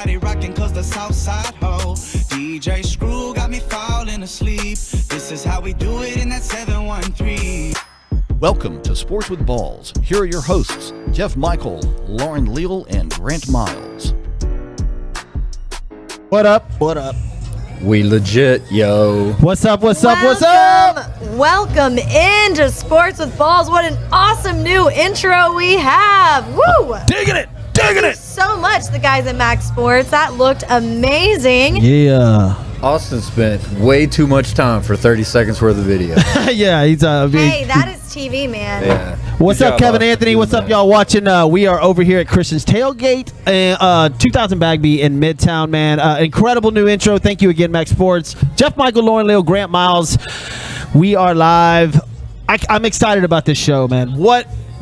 Rocking cause the south side ho. DJ Screw got me falling asleep. This is how we do it in that 713. Welcome to Sports with Balls. Here are your hosts, Jeff Michael, Lauren Leal, and Grant Miles. What up? What up? We legit, yo. What's up? What's up? What's up? Welcome into Sports with Balls. What an awesome new intro we have. Woo! Digging it. Digging it. So much, the guys at Max Sports. That looked amazing. Yeah. Austin spent way too much time for 30 seconds worth of video. Yeah, he's Hey, that is TV, man. Yeah. What's up, Kevin Anthony? What's up, y'all watching? We are over here at Christian's Tailgate, 2000 Bagby in Midtown, man. Incredible new intro. Thank you again, Max Sports. Jeff Michael, Lauren Leal, Grant Miles. We are live. I'm excited about this show, man.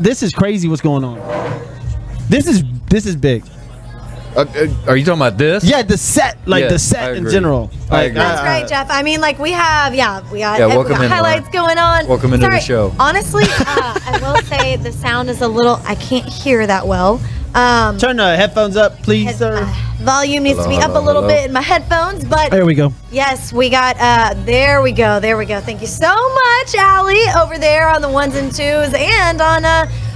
This is crazy what's going on. This is big. Are you talking about this? Yeah, the set, Yes, the set I in agree. general. I agree. That's right, Jeff. I mean, we got welcome in, highlights going on. Welcome into the show. Honestly, I will say the sound is I can't hear that well. Turn the headphones up, please, sir. Volume needs to be up a little bit in my headphones, but There we go. yes, we got, there we go. Thank you so much, Allie, over there on the ones and twos and on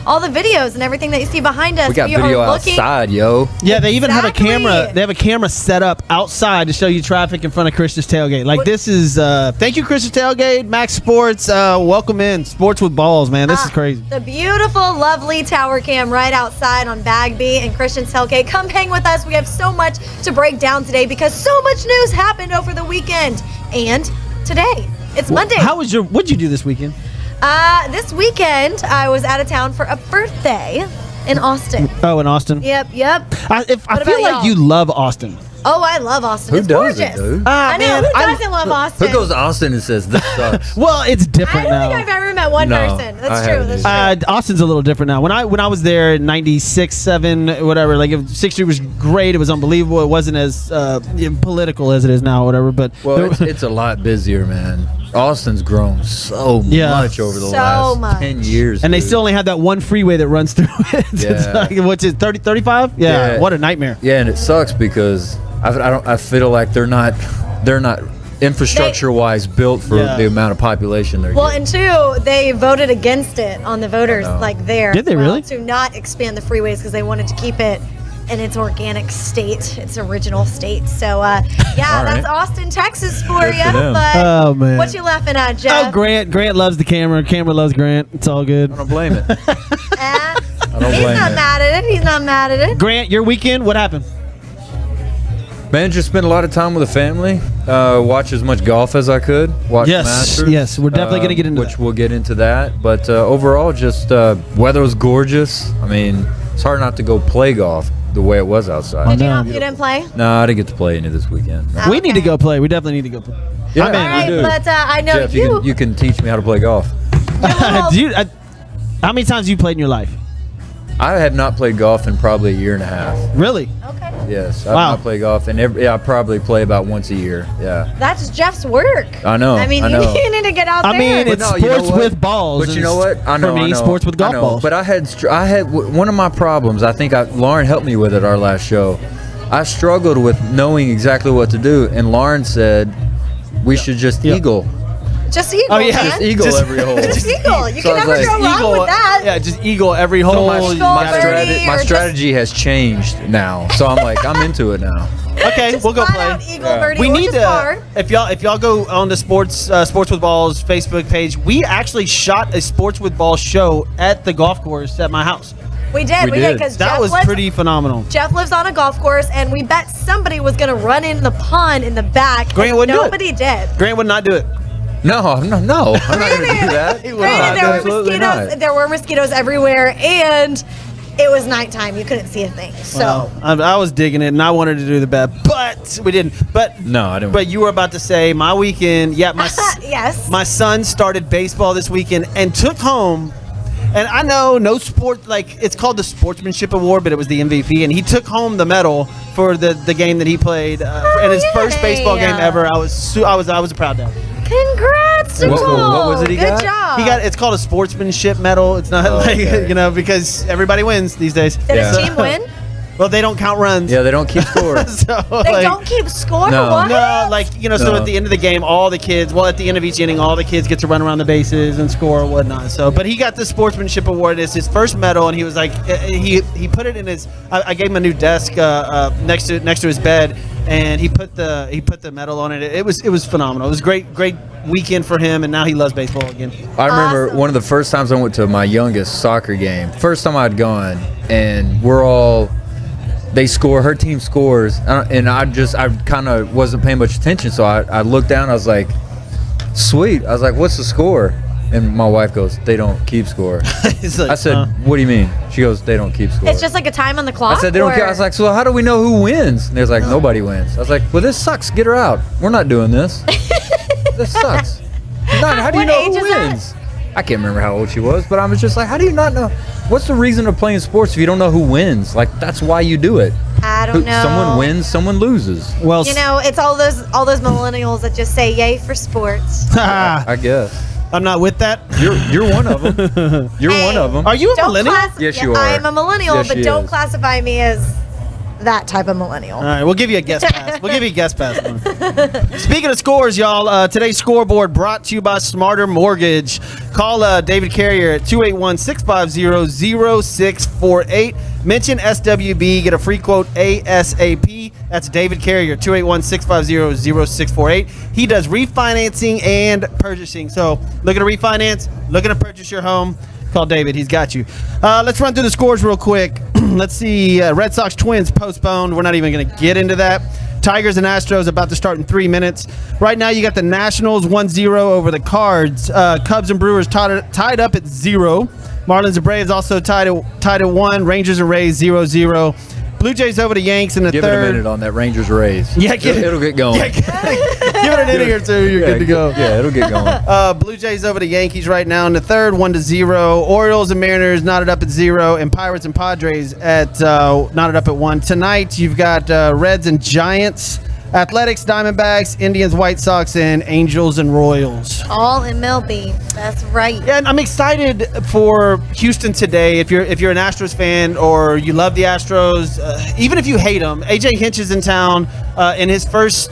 all the videos and everything that you see behind us. We got video outside, yo. Yeah, they even have a Exactly. camera. They have a camera set up outside to show you traffic in front of Christian's Tailgate. This is thank you, Christian's Tailgate, Max Sports. Welcome in Sports with Balls, man. This is crazy. The beautiful, lovely tower cam right outside on Bagby and Christian's Tailgate. Come hang with us. We have so much to break down today because so much news happened over the weekend and today. It's Monday. What'd you do this weekend? This weekend, I was out of town for a birthday in Austin. Oh, in Austin. Yep. I feel about like y'all? you love Austin. Oh, I love Austin. Who It's doesn't, gorgeous. dude? I know. Who doesn't love Austin? Who goes to Austin and says this sucks? Well, it's I different don't now. think I've ever met one No, person. That's I true. haven't That's true. Austin's a little different now. When I was there in '96, '7, whatever, Sixth Street was great. It was unbelievable. It wasn't as political as it is now, whatever. But Well, it's a lot busier, man. Austin's grown so much over the So last much. 10 years. and they dude. still only have that one freeway that runs through it. Yeah. Which is 35? Yeah. What a nightmare. Yeah, and it sucks because I feel like they're not infrastructure-wise built for the amount of population they're Well, getting. and two, they voted against it on the voters there. Did they as well, really? To not expand the freeways because they wanted to keep it in its organic state, its original state. So, that's Austin, Texas for you. for them. But Oh, man. what you laughing at, Jeff? Oh, Grant loves the camera. Camera loves Grant. It's all good. I don't blame it. Eh? don't He's blame not it. mad at it. He's not mad at it. Grant, your weekend, what happened? Man, just spent a lot of time with the family. Watch as much golf as I could. Watch Masters. Yes, we're definitely going to get into which that. we'll get into that. But overall, just weather was gorgeous. I mean, it's hard not to go play golf the way it was outside. You didn't play? No, I didn't get to play any this weekend. No. We need to go play. We definitely need to go play. Yeah, I'm in. All right, we do. but I know Jeff, you can teach me how to play golf. How many times have you played in your life? I have not played golf in probably a year and a half. Really? Okay. Yes, I've Wow. not played golf, and I probably play about once a year. Yeah. That's Jeff's work. I know, I mean, I know. you need to get out there. I mean, it's no, you know sports what? with balls. But you know what? I know. For me, I know, sports with golf I know. balls. But I had one of my problems. I think Lauren helped me with it our last show. I struggled with knowing exactly what to do, and Lauren said we should just eagle. Just eagle, Oh, yeah. man. Just eagle every hole. Just eagle. You So can I was never like, go wrong with that. Yeah, just eagle every hole. So You my gotta- birdie my or just- strategy has changed now. So I'm like, I'm into it now. Okay, Just we'll go flat play. out eagle, Yeah. birdie, We or need just par. to if y'all go on the sports with balls Facebook page. We actually shot a sports with balls show at the golf course at my house. We did We did. because That was pretty phenomenal. Jeff lives on a golf course, and we bet somebody was going to run in the pond in the back. Grant and wouldn't do it. Nobody did. Grant would not do it. No, I'm not going to do that. Granted, there were mosquitoes everywhere, and it was nighttime. You couldn't see a thing. So I was digging it, and I wanted to do the bet, but we didn't. But No, I didn't. But you were about to say my weekend. Yeah, yes. my son started baseball this weekend and took home. And I know no sport, it's called the Sportsmanship Award, but it was the MVP, and he took home the medal for the game that he played in his first baseball game ever. I was a proud dad. Congrats, Nicole. What was it he Good got? job. It's called a sportsmanship medal. It's not okay. because everybody wins these days. Did his team win? Well, they don't count runs. Yeah, they don't keep score. So, They don't keep score? No. What? No, like, so No. at the end of the game, all the kids, at the end of each inning, all the kids get to run around the bases and score and whatnot. So, but he got the sportsmanship award. It's his first medal, and he was like, he put it in his. I gave him a new desk next to his bed, and he put the medal on it. It was phenomenal. It was great weekend for him, and now he loves baseball again. I remember Awesome. one of the first times I went to my youngest soccer game. First time I'd gone, and they score, her team scores, and I kind of wasn't paying much attention, so I looked down, I was like, sweet. I was like, what's the score? And my wife goes, they don't keep score. He's like, I said, what do you mean? She goes, they don't keep score. It's just like a time on the clock? I said, they don't care. I was like, so how do we know who wins? And they was like, nobody wins. I was like, well, this sucks. Get her out. We're not doing this. This sucks. How do you What know age who is that? wins? I can't remember how old she was, but I was just like, how do you not know? What's the reason of playing sports if you don't know who wins? Like, that's why you do it. I don't know. Someone wins, someone loses. well, It's all those millennials that just say yay for sports. I guess. I'm not with that. You're one of them. You're Hey, one of them. Are you a millennial? Yes, you are. I'm a millennial, Yes, but she don't is. classify me as that type of millennial. All right, we'll give you a guest pass. Speaking of scores, y'all, today's scoreboard brought to you by Smarter Mortgage. Call David Carrier at 281-650-0648. Mention SWB, get a free quote ASAP. That's David Carrier, 281-650-0648. He does refinancing and purchasing. So looking to refinance, looking to purchase your home, call David. He's got you. Let's run through the scores real quick. Let's see. Red Sox Twins postponed. We're not even going to get into that. Tigers and Astros about to start in 3 minutes. Right now, you got the Nationals 1-0 over the Cards. Cubs and Brewers tied up at 0. Marlins and Braves also tied at 1. Rangers and Rays 0-0. Blue Jays over the Yanks in the Give third. it a minute on that Rangers Rays. Yeah, it'll get going. Give it an inning or two. You're good to go. Yeah, it'll get going. Blue Jays over the Yankees right now in the third, 1-0. Orioles and Mariners knotted up at 0, and Pirates and Padres at knotted up at 1. Tonight you've got Reds and Giants, Athletics, Diamondbacks, Indians, White Sox, and Angels and Royals. All MLB. That's right. Yeah, and I'm excited for Houston today. If you're an Astros fan or you love the Astros, even if you hate them, AJ Hinch is in town in his first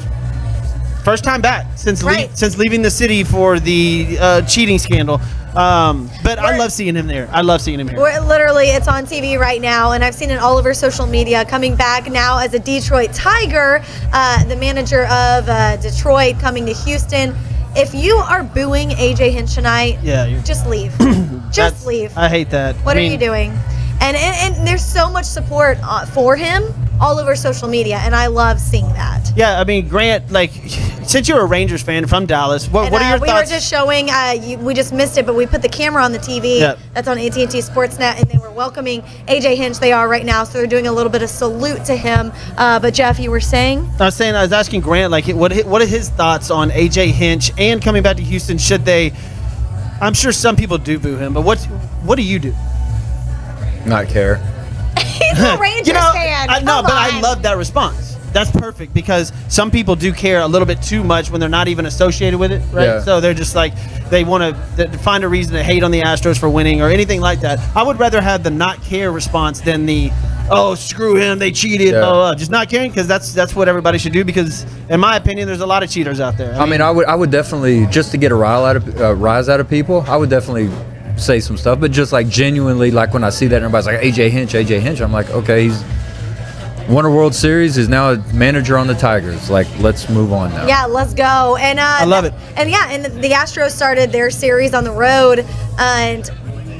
time back since leaving the city for the cheating scandal. But I love seeing him there. It's on TV right now, and I've seen it all over social media. Coming back now as a Detroit Tiger, the manager of Detroit coming to Houston. If you are booing AJ Hinch tonight, just leave. Just leave. I hate that. What are you doing? And there's so much support for him all over social media, and I love seeing that. Yeah, I mean, Grant, like, since you're a Rangers fan from Dallas, what are your we thoughts? were just showing, we just missed it, but we put the camera on the TV. Yep. That's on AT&T Sportsnet, and they were welcoming AJ Hinch. They are right now, so they're doing a little bit of salute to him. But Jeff, you were saying? I was asking Grant, like, what are his thoughts on AJ Hinch and coming back to Houston? Should they? I'm sure some people do boo him, but what do you do? Not care. He's a Rangers fan. I love that response. That's perfect because some people do care a little bit too much when they're not even associated with it, right? Yeah. So they're just like, they want to find a reason to hate on the Astros for winning or anything like that. I would rather have the not care response than the, oh, screw him, they cheated, Yeah. blah, blah, blah. Just not caring, because that's what everybody should do, because in my opinion, there's a lot of cheaters out there. I mean, I would definitely, just to get a rise out of people, I would definitely say some stuff, but just like genuinely, like when I see that everybody's like AJ Hinch, I'm like, okay, he's won a World Series, is now a manager on the Tigers. Like, let's move on now. Yeah, let's go. And I love it. And the Astros started their series on the road, and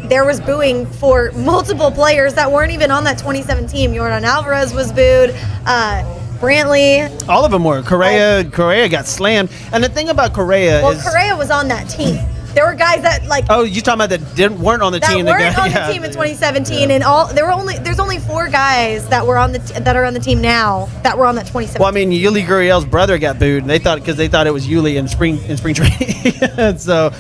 there was booing for multiple players that weren't even on that 2017 team. Yordan Alvarez was booed. Brantley. All of them were. Correa got slammed. And the thing about Correa is... Correa was on that team. There were guys that Oh, you talking about that weren't on the team? That weren't on the team in 2017, and there's only 4 guys that were that are on the team now that were on that 2017. Well, I mean, Yuli Gurriel's brother got booed, and they thought it was Yuli in spring training. So,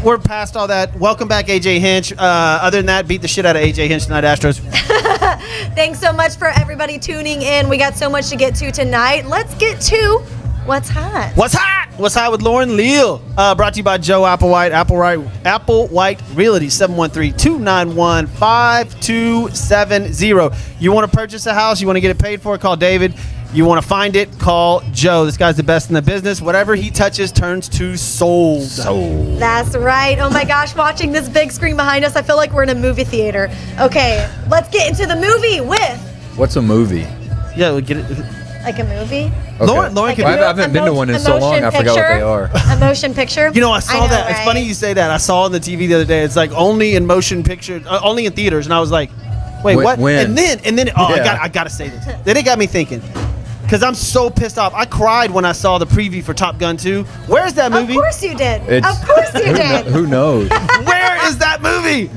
we're past all that. Welcome back, AJ Hinch. Other than that, beat the shit out of AJ Hinch tonight, Astros. Thanks so much for everybody tuning in. We got so much to get to tonight. Let's get to what's hot. What's hot? What's High with Lauren Leal? Brought to you by Joe Applewhite. Applewhite Realty, 713-291-5270. You want to purchase a house, you want to get it paid for, call David. You want to find it, call Joe. This guy's the best in the business. Whatever he touches turns to sold. That's right. Oh my gosh, watching this big screen behind us, I feel like we're in a movie theater. Okay, let's get into the movie with... What's a movie? Yeah, we'll get it. Like a movie? Okay. Lauren Like can a do I haven't been to one in so long, I forgot what they are. A motion picture? You know, I saw know, that. right? It's funny you say that. I saw on the TV the other day. It's like only in motion picture, only in theaters, and I was like, "Wait, what?" When? And then, oh, Yeah. I gotta say this. Then it got me thinking, because I'm so pissed off. I cried when I saw the preview for Top Gun 2. Where's that movie? Of course you did. It's- Of course you did. Who knows? Where is that movie?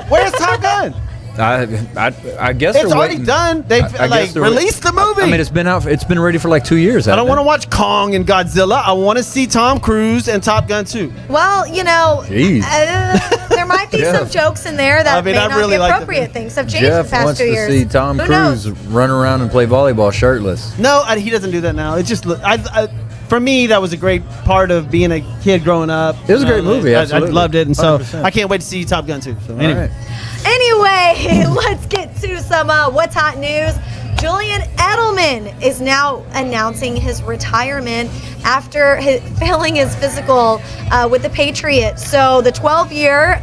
Where's Top Gun? I guess It's they're already waiting. done. They've I guess they're released the movie. I mean, it's been out. It's been ready for like 2 years. I don't want to watch Kong and Godzilla. I want to see Tom Cruise and Top Gun 2. Well, you know, Jeez. there might be some jokes in there that I mean, may I not really be like the appropriate. movie. Things have changed Jeff the past wants 2 to years. see Tom Who Cruise knows? run around and play volleyball shirtless. No, he doesn't do that now. It's just, for me, that was a great part of being a kid growing up. It was a great movie, I absolutely. loved it, and so 100%. I can't wait to see Top Gun 2. So anyway. All right. Anyway, let's get to some What's Hot news. Julian Edelman is now announcing his retirement after failing his physical with the Patriots. So the 12-year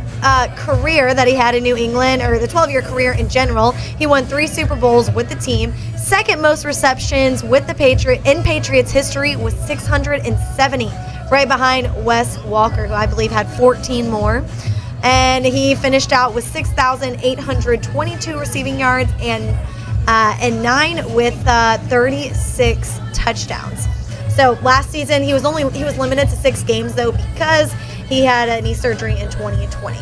career that he had in New England, or the 12-year career in general, he won 3 Super Bowls with the team. Second most receptions with the Patriots history was 670, right behind Wes Walker, who I believe had 14 more. And he finished out with 6,822 receiving yards and 9 with 36 touchdowns. So last season he was limited to 6 games though because he had a knee surgery in 2020.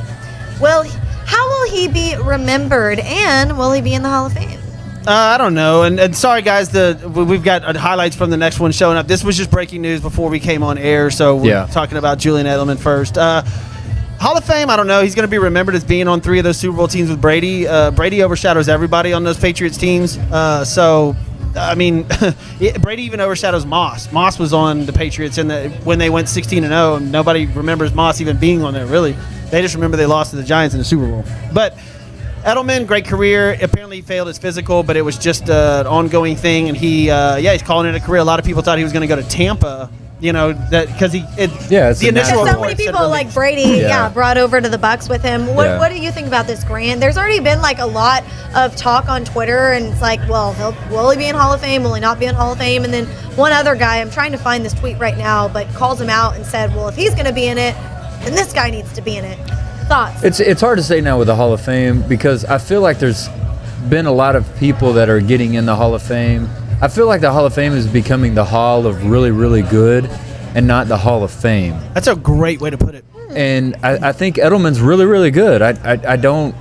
Well, how will he be remembered, and will he be in the Hall of Fame? I don't know, and sorry guys, we've got highlights from the next one showing up. This was just breaking news before we came on air, so we're talking about Julian Edelman first. Hall of Fame, I don't know. He's going to be remembered as being on 3 of those Super Bowl teams with Brady. Brady overshadows everybody on those Patriots teams. So, I mean, Brady even overshadows Moss. Moss was on the Patriots when they went 16-0, and nobody remembers Moss even being on there, really. They just remember they lost to the Giants in the Super Bowl. But Edelman, great career. Apparently he failed his physical, but it was just an ongoing thing, and he's calling it a career. A lot of people thought he was going to go to Tampa. You know, that because it's the initial so many people like Brady, brought over to the Bucs with him. What do you think about this, Grant? There's already been like a lot of talk on Twitter, and it's like, well, will he be in Hall of Fame? Will he not be in Hall of Fame? And then one other guy, I'm trying to find this tweet right now, but calls him out and said, well, if he's going to be in it, then this guy needs to be in it. Thoughts? It's hard to say now with the Hall of Fame because I feel like there's been a lot of people that are getting in the Hall of Fame. I feel like the Hall of Fame is becoming the Hall of really, really good and not the Hall of Fame. That's a great way to put it. And I think Edelman's really, really good. I don't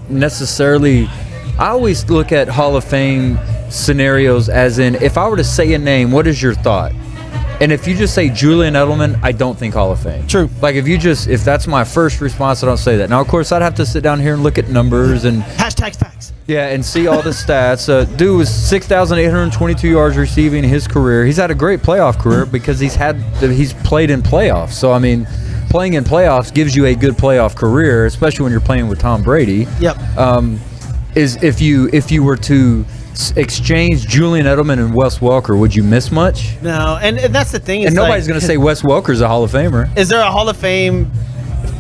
necessarily – I always look at Hall of Fame scenarios as in if I were to say a name, what is your thought? And if you just say Julian Edelman, I don't think Hall of Fame. True. Like if that's my first response, I don't say that. Now, of course, I'd have to sit down here and look at numbers and Hashtag facts. yeah, and see all the stats. Dude was 6,822 yards receiving in his career. He's had a great playoff career because he's played in playoffs. So I mean, playing in playoffs gives you a good playoff career, especially when you're playing with Tom Brady. Yep. Is if you were to exchange Julian Edelman and Wes Welker, would you miss much? No, and that's the thing. And nobody's going to say Wes Welker's a Hall of Famer. Is there a Hall of Fame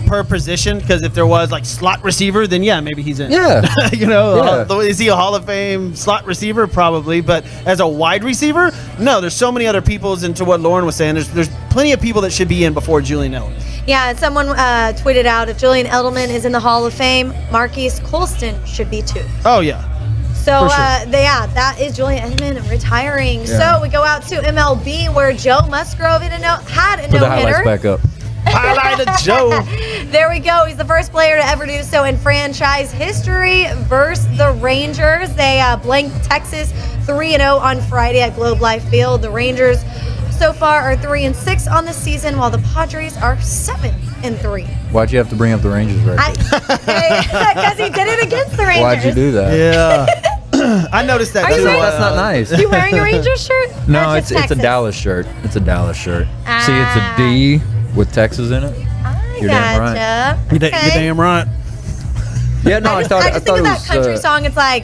per position? Because if there was like slot receiver, then yeah, maybe he's in. Yeah. Is he a Hall of Fame slot receiver? Probably. But as a wide receiver, no. There's so many other people. Into what Lauren was saying, there's plenty of people that should be in before Julian Edelman. Yeah, someone tweeted out if Julian Edelman is in the Hall of Fame, Marquise Colston should be too. Oh yeah. So, For sure. that is Julian Edelman retiring. Yeah. So we go out to MLB where Joe Musgrove had a Put the highlights no-hitter. back up. Highlight of Joe. There we go. He's the first player to ever do so in franchise history versus the Rangers. They blanked Texas 3-0 on Friday at Globe Life Field. The Rangers so far are 3-6 on the season, while the Padres are 7-3. Why'd you have to bring up the Rangers right there? Because he did it against the Rangers. Why'd you do that? Yeah. I noticed that Are you too. wearing- That's not nice. You wearing a Rangers shirt? No, Or it's just a Texas? Dallas shirt. It's a Dallas shirt. See, it's Ah. a D with Texas in it. I You're damn right. gotcha. You're Okay. damn right. Yeah, no, I just thought think it of that was. country song. It's like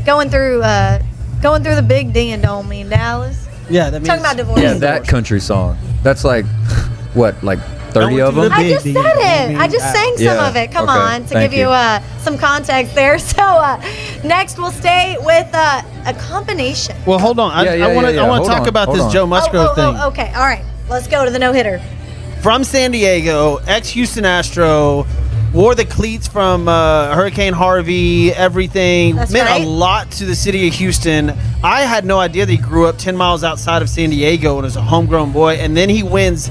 going through the big D and don't mean Dallas. Yeah, that means Talking about divorce. Yeah, that country song. That's like, what, like 30 Going of through them? the I just Big said D, don't it. mean I just sang some Yeah, of it. Come okay, on, to thank give you you. some context there. So next we'll stay with a combination. Well, hold on. I want to Hold talk on, about hold this on. Joe Musgrove thing. Okay, all right. Let's go to the no hitter. From San Diego, ex-Houston Astro, wore the cleats from Hurricane Harvey, everything. That's Meant right. a lot to the city of Houston. I had no idea that he grew up 10 miles outside of San Diego and was a homegrown boy. And then he wins.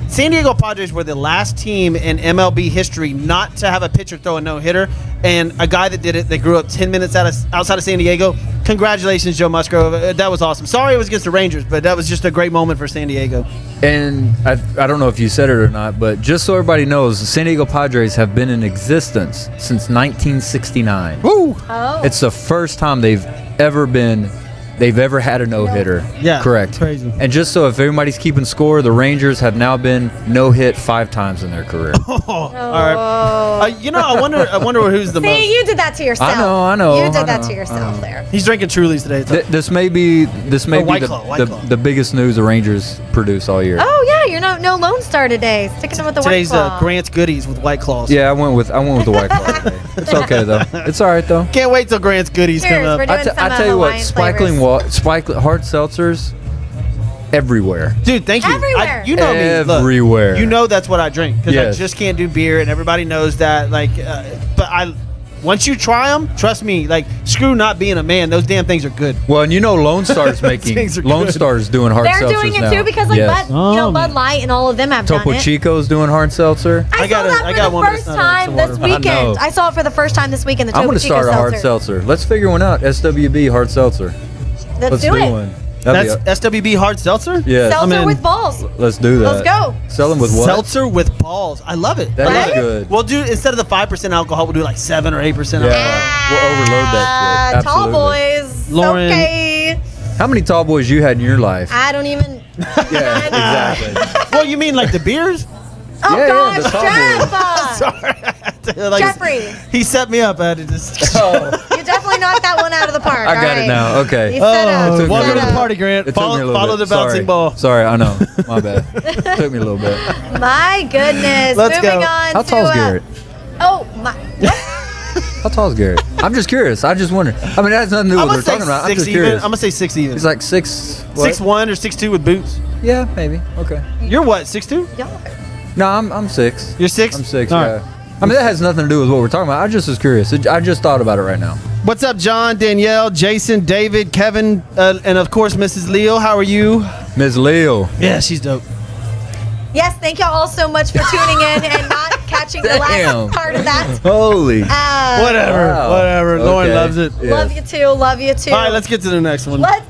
San Diego Padres were the last team in MLB history not to have a pitcher throw a no-hitter. And a guy that did it, that grew up 10 minutes outside of San Diego. Congratulations, Joe Musgrove. That was awesome. Sorry it was against the Rangers, but that was just a great moment for San Diego. And I don't know if you said it or not, but just so everybody knows, the San Diego Padres have been in existence since 1969. Woo! Oh. It's the first time they've ever had a no-hitter. Yeah, Correct. crazy. And just so if everybody's keeping score, the Rangers have now been no-hit 5 times in their career. All right. I wonder who's the most. See, you did that to yourself. I know, You did I that know, to yourself there. He's drinking Trulies today. This may be White Claw, White Claw. the biggest news the Rangers produce all year. Oh yeah, you're no Lone Star today. Sticking with the Today's White Claw. Grant's Goodies with White Claws. Yeah, I went with the White Claw today. It's okay though. It's all right though. Can't wait till Grant's Goodies Cheers, come up. we're doing some I tell you what, Hawaiian flavors. hard seltzers everywhere. Dude, thank you. Everywhere. You know me. Look, Everywhere. you know that's what I drink because Yes. I just can't do beer, and everybody knows that. But once you try them, trust me. Like, screw not being a man. Those damn things are good. Well, and you know Lone Star's making Things are Lone good. Star's doing hard They're seltzers doing it now. too because like Yes. Bud Light and all of them have Topo done it. Chico's doing hard seltzer. I got saw that for one, the but it's first not a- it's a time this water. I know. weekend. I saw it for the first time this weekend. The I'm Topo going to Chico start a hard seltzer. Let's figure one out. SWB hard seltzer. Let's do it. one. That'd That's SWB hard seltzer. Yeah. Seltzer I'm in. with balls. Let's do that. Let's go. Sell them with what? Seltzer with balls. I love it. That Right? is good. We'll do instead of the 5% alcohol, we'll do like 7 or 8% alcohol. Yeah. We'll overload that shit. Tall Absolutely. boys. Lauren. Okay. How many tall boys you had in your life? I don't even. Yeah, exactly. Well, you mean like the beers? Oh Yeah, gosh, the tall Jeff. Sorry. Like, Jeffrey. He set me up. I had to just. You definitely knocked that one out of the park. I got All it right. now. Okay. You set up. took me Welcome a to the little party, Grant. It took me a Follow little the bit. bouncing Sorry. ball. Sorry, I know. My bad. Took me a little bit. My goodness. Let's Moving go. on How to. tall is Garrett? Oh my. How tall is Garrett? I'm just curious. I just wonder. I mean, that has nothing to do I'm with what gonna we're say talking about. I'm 6 just even. curious. I'm gonna say 6 even. He's like 6. What? 6'1" or 6'2" with boots. Yeah, maybe. Okay. You're what? 6'2"? Y'all- No, I'm 6. You're 6. I'm 6. All Yeah. right. I mean, that has nothing to do with what we're talking about. I just was curious. I just thought about it right now. What's up, John, Danielle, Jason, David, Kevin, and of course Mrs. Leal? How are you? Ms. Leo. Yeah, she's dope. Yes, thank y'all all so much for tuning in and not catching the Damn. last part of that. Holy. Whatever, Wow. whatever. Lauren Okay. loves it. Yeah. Love you too. Love you too. All right, let's get to the next one. Let's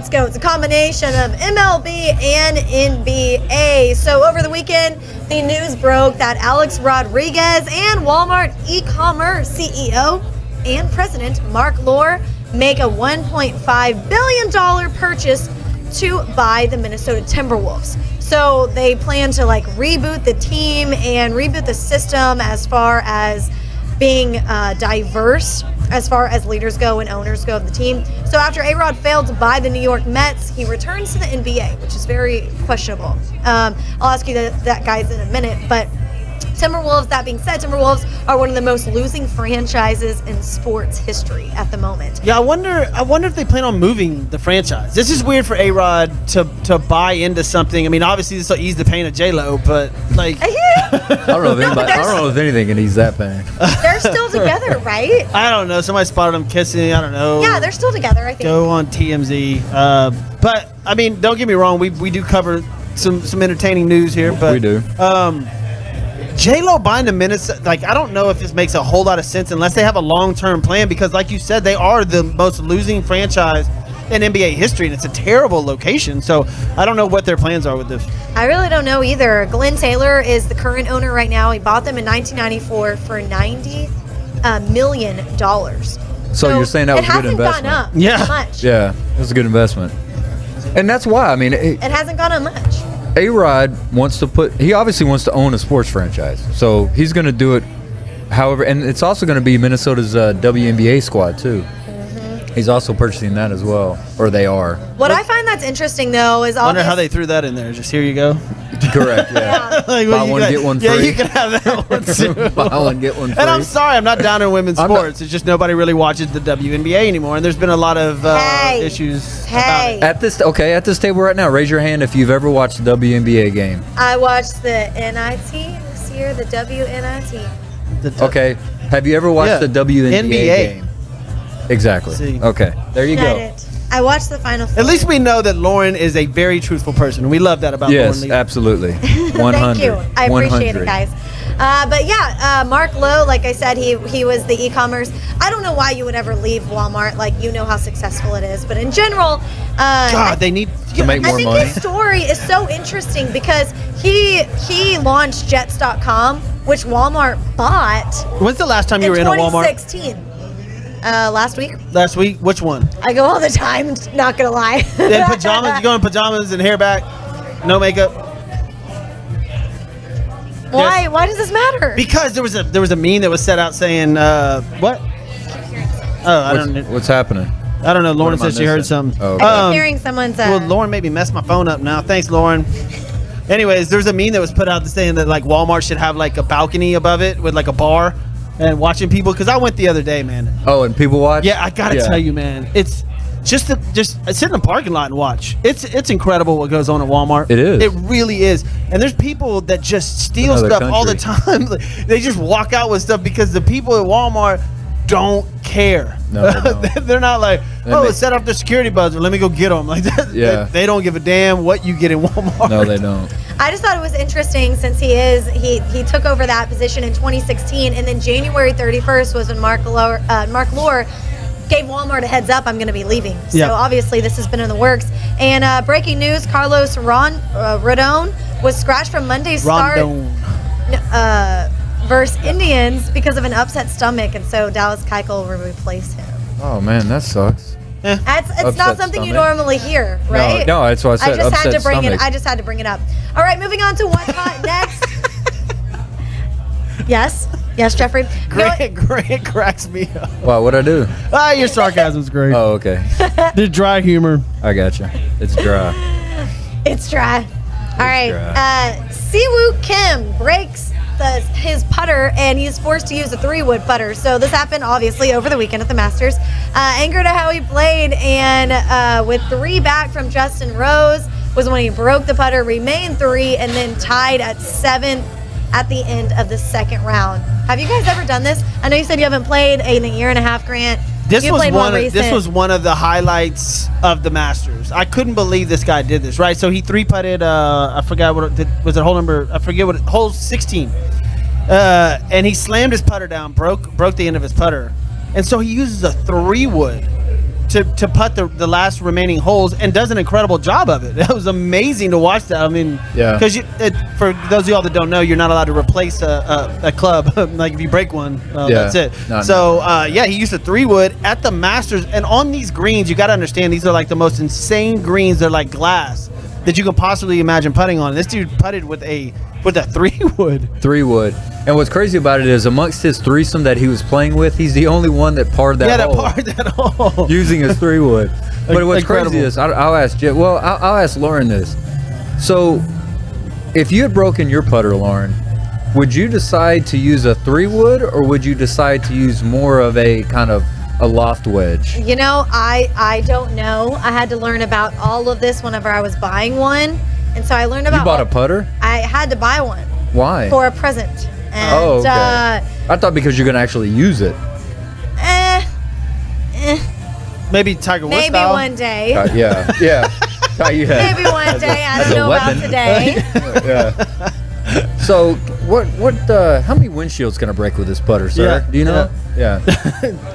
go. It's a combination of MLB and NBA. So over the weekend, the news broke that Alex Rodriguez and Walmart e-commerce CEO and president Mark Lohr make a $1.5 billion purchase to buy the Minnesota Timberwolves. So they plan to reboot the team and reboot the system as far as being diverse as far as leaders go and owners go of the team. So after A-Rod failed to buy the New York Mets, he returns to the NBA, which is very questionable. I'll ask you that guys in a minute, but Timberwolves, that being said, Timberwolves are one of the most losing franchises in sports history at the moment. Yeah, I wonder if they plan on moving the franchise. This is weird for A-Rod to buy into something. I mean, obviously this will ease the pain of J-Lo, but I don't know if anybody. I don't know if anything can ease that pain. They're still together, right? I don't know. Somebody spotted them kissing. I don't know. Yeah, they're still together, I think. Go on TMZ. But I mean, don't get me wrong. We do cover some entertaining news here, but We do. J-Lo buying the Minnesota, I don't know if this makes a whole lot of sense unless they have a long-term plan, because like you said, they are the most losing franchise in NBA history, and it's a terrible location. So I don't know what their plans are with this. I really don't know either. Glenn Taylor is the current owner right now. He bought them in 1994 for $90 million. So you're saying that was a good It hasn't investment? gone up Yeah. much. Yeah, it was a good investment. And that's why, I mean, It hasn't gone up much. A-Rod he obviously wants to own a sports franchise. So he's going to do it however, and it's also going to be Minnesota's WNBA squad too. He's also purchasing that as well, or they are. What I find that's interesting, though, is I wonder how obvious- they threw that in there. Just here you go. Correct, yeah. Like, Buy you one, can- get one Yeah, free. you can have that one too. Buy one, get one free. And I'm sorry, I'm not down in women's I'm not- sports. It's just nobody really watches the WNBA anymore, and there's been a lot of issues about it. Hey, At this table right now, raise your hand if you've ever watched the WNBA game. I watched the NIT this year, the WNIT. Okay. Have you ever watched Yeah. the WNBA NBA. game? Exactly. See. Okay. There you Got go. it. I watched the final. At least we know that Lauren is a very truthful person, and we love that about Yes, Lauren Lee. absolutely. 100. Thank you. I appreciate 100. it, guys. But yeah, Mark Lowe, like I said, he was the e-commerce. I don't know why you would ever leave Walmart. Like, you know how successful it is. But in general, God, they need To make I more think money. his story is so interesting because he launched Jets.com, which Walmart bought When's the last time you in were in a Walmart? 2016. Last week. Last week? Which one? I go all the time, not gonna lie. In pajamas? You go in pajamas and hair back? No makeup? Why? Yes. Why does this matter? Because there was a meme that was set out saying, what? Oh, I don't know. What's happening? I don't know. Lauren What am I said she heard missing? something. Oh, okay. I keep hearing someone's. Well, Lauren made me mess my phone up now. Thanks, Lauren. Anyways, there's a meme that was put out saying that like Walmart should have like a balcony above it with like a bar and watching people. Because I went the other day, man. Oh, and people watch? Yeah, I gotta tell you, man. It's just sit in the parking lot and watch. It's incredible what goes on at Walmart. It is. It really is. And there's people that just steal Another stuff all the country. time. They just walk out with stuff because the people at Walmart don't care. No, they don't. They're not like, They oh, make- set off the security buzzer. Let me go get them. Like that. Yeah. They don't give a damn what you get in Walmart. No, they don't. I just thought it was interesting since he took over that position in 2016, and then January 31st was when Mark Lohr gave Walmart a heads up, I'm going to be leaving. So Yeah. obviously this has been in the works. And breaking news: Carlos Rodon was scratched from Monday's start Rondon. versus Indians because of an upset stomach, and so Dallas Keuchel will replace him. Oh, man, that sucks. It's Upset not something you stomach. normally hear, right? No, that's why I said just had upset to bring stomach. I just had to bring it up. All right, moving on to what's hot next. Yes, Jeffrey. Grant cracks me up. Wow, what'd I do? Ah, your sarcasm's great. Oh, okay. The dry humor. I got you. It's dry. It's dry. All right. dry. Siwoo Kim breaks his putter, and he's forced to use a 3-wood putter. So this happened, obviously, over the weekend at the Masters. Angered at how he played, and with 3 back from Justin Rose was when he broke the putter, remained 3, and then tied at 7th at the end of the second round. Have you guys ever done this? I know you said you haven't played in a year and a half, Grant. This You was played more one. This recent. was one of the highlights of the Masters. I couldn't believe this guy did this. Right, so he 3-putted. I forgot what it did. Was it hole number? I forget what hole 16. And he slammed his putter down, broke the end of his putter, and so he uses a 3-wood to putt the last remaining holes, and does an incredible job of it. That was amazing to watch that. I mean, Yeah. because for those of y'all that don't know, you're not allowed to replace a club. Like if you break one, Yeah. that's it. No, So yeah, he used a 3-wood at the Masters, and on these greens, you got to understand these are like the most insane greens. They're like glass that you could possibly imagine putting on. This dude putted with a 3-wood. 3-wood. And what's crazy about it is amongst his threesome that he was playing with, he's the only one that parred that Yeah, that hole part that hole. using his 3-wood. But what's Incredible. crazy is, I'll ask Jeff, I'll ask Lauren this. So, if you had broken your putter, Lauren, would you decide to use a 3-wood, or would you decide to use more of a kind of a loft wedge? You know, I don't know. I had to learn about all of this whenever I was buying one. And so I learned about You bought a putter? I had to buy one Why? for a present. And Oh, okay. I thought because you're going to actually use it. Maybe Tiger Woods maybe style. one day. Yeah. Yeah. Maybe one day. I as don't a know weapon. about today. Yeah. So how many windshields can I break with this putter, sir? Yeah, Do you know? Yeah.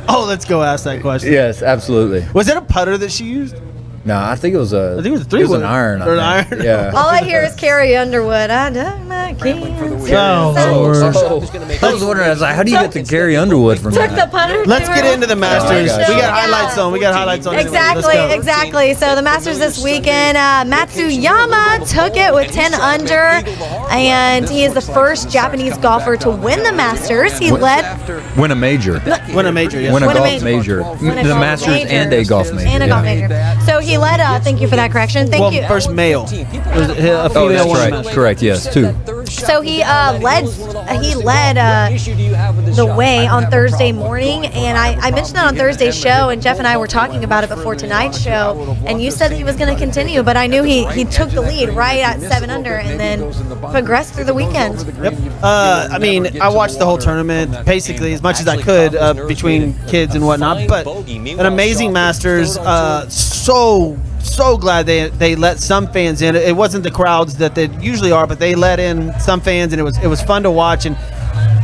Oh, let's go ask that question. Yes, absolutely. Was it a putter that she used? No, I think it was a. I think it was a It was 3-wood. an iron. Or an I think. iron. Yeah. All I hear is Carrie Underwood. I dug my I was wondering, I was like, how do you get to Gary Underwood from Took that? the punter. Let's get into the Masters. Oh, I got you. We got highlights on. We got highlights on. Exactly. So the Masters this weekend, Matsuyama took it with 10 under, and he is the first Japanese golfer to win the Masters. He led. Win a major. Win a major, yes. Win a golf major. The Masters and a golf major. And a golf major. So he led. Thank you for that correction. Thank you. First male. A Oh, female that's won the right. Masters. Correct. Yes, two. So he led the way on Thursday morning, and I mentioned that on Thursday's show, and Jeff and I were talking about it before tonight's show, and you said that he was going to continue, but I knew he took the lead right at 7 under and then progressed through the weekend. Yep. I mean, I watched the whole tournament basically as much as I could between kids and whatnot, but an amazing Masters. So glad they let some fans in. It wasn't the crowds that they usually are, but they let in some fans, and it was fun to watch. And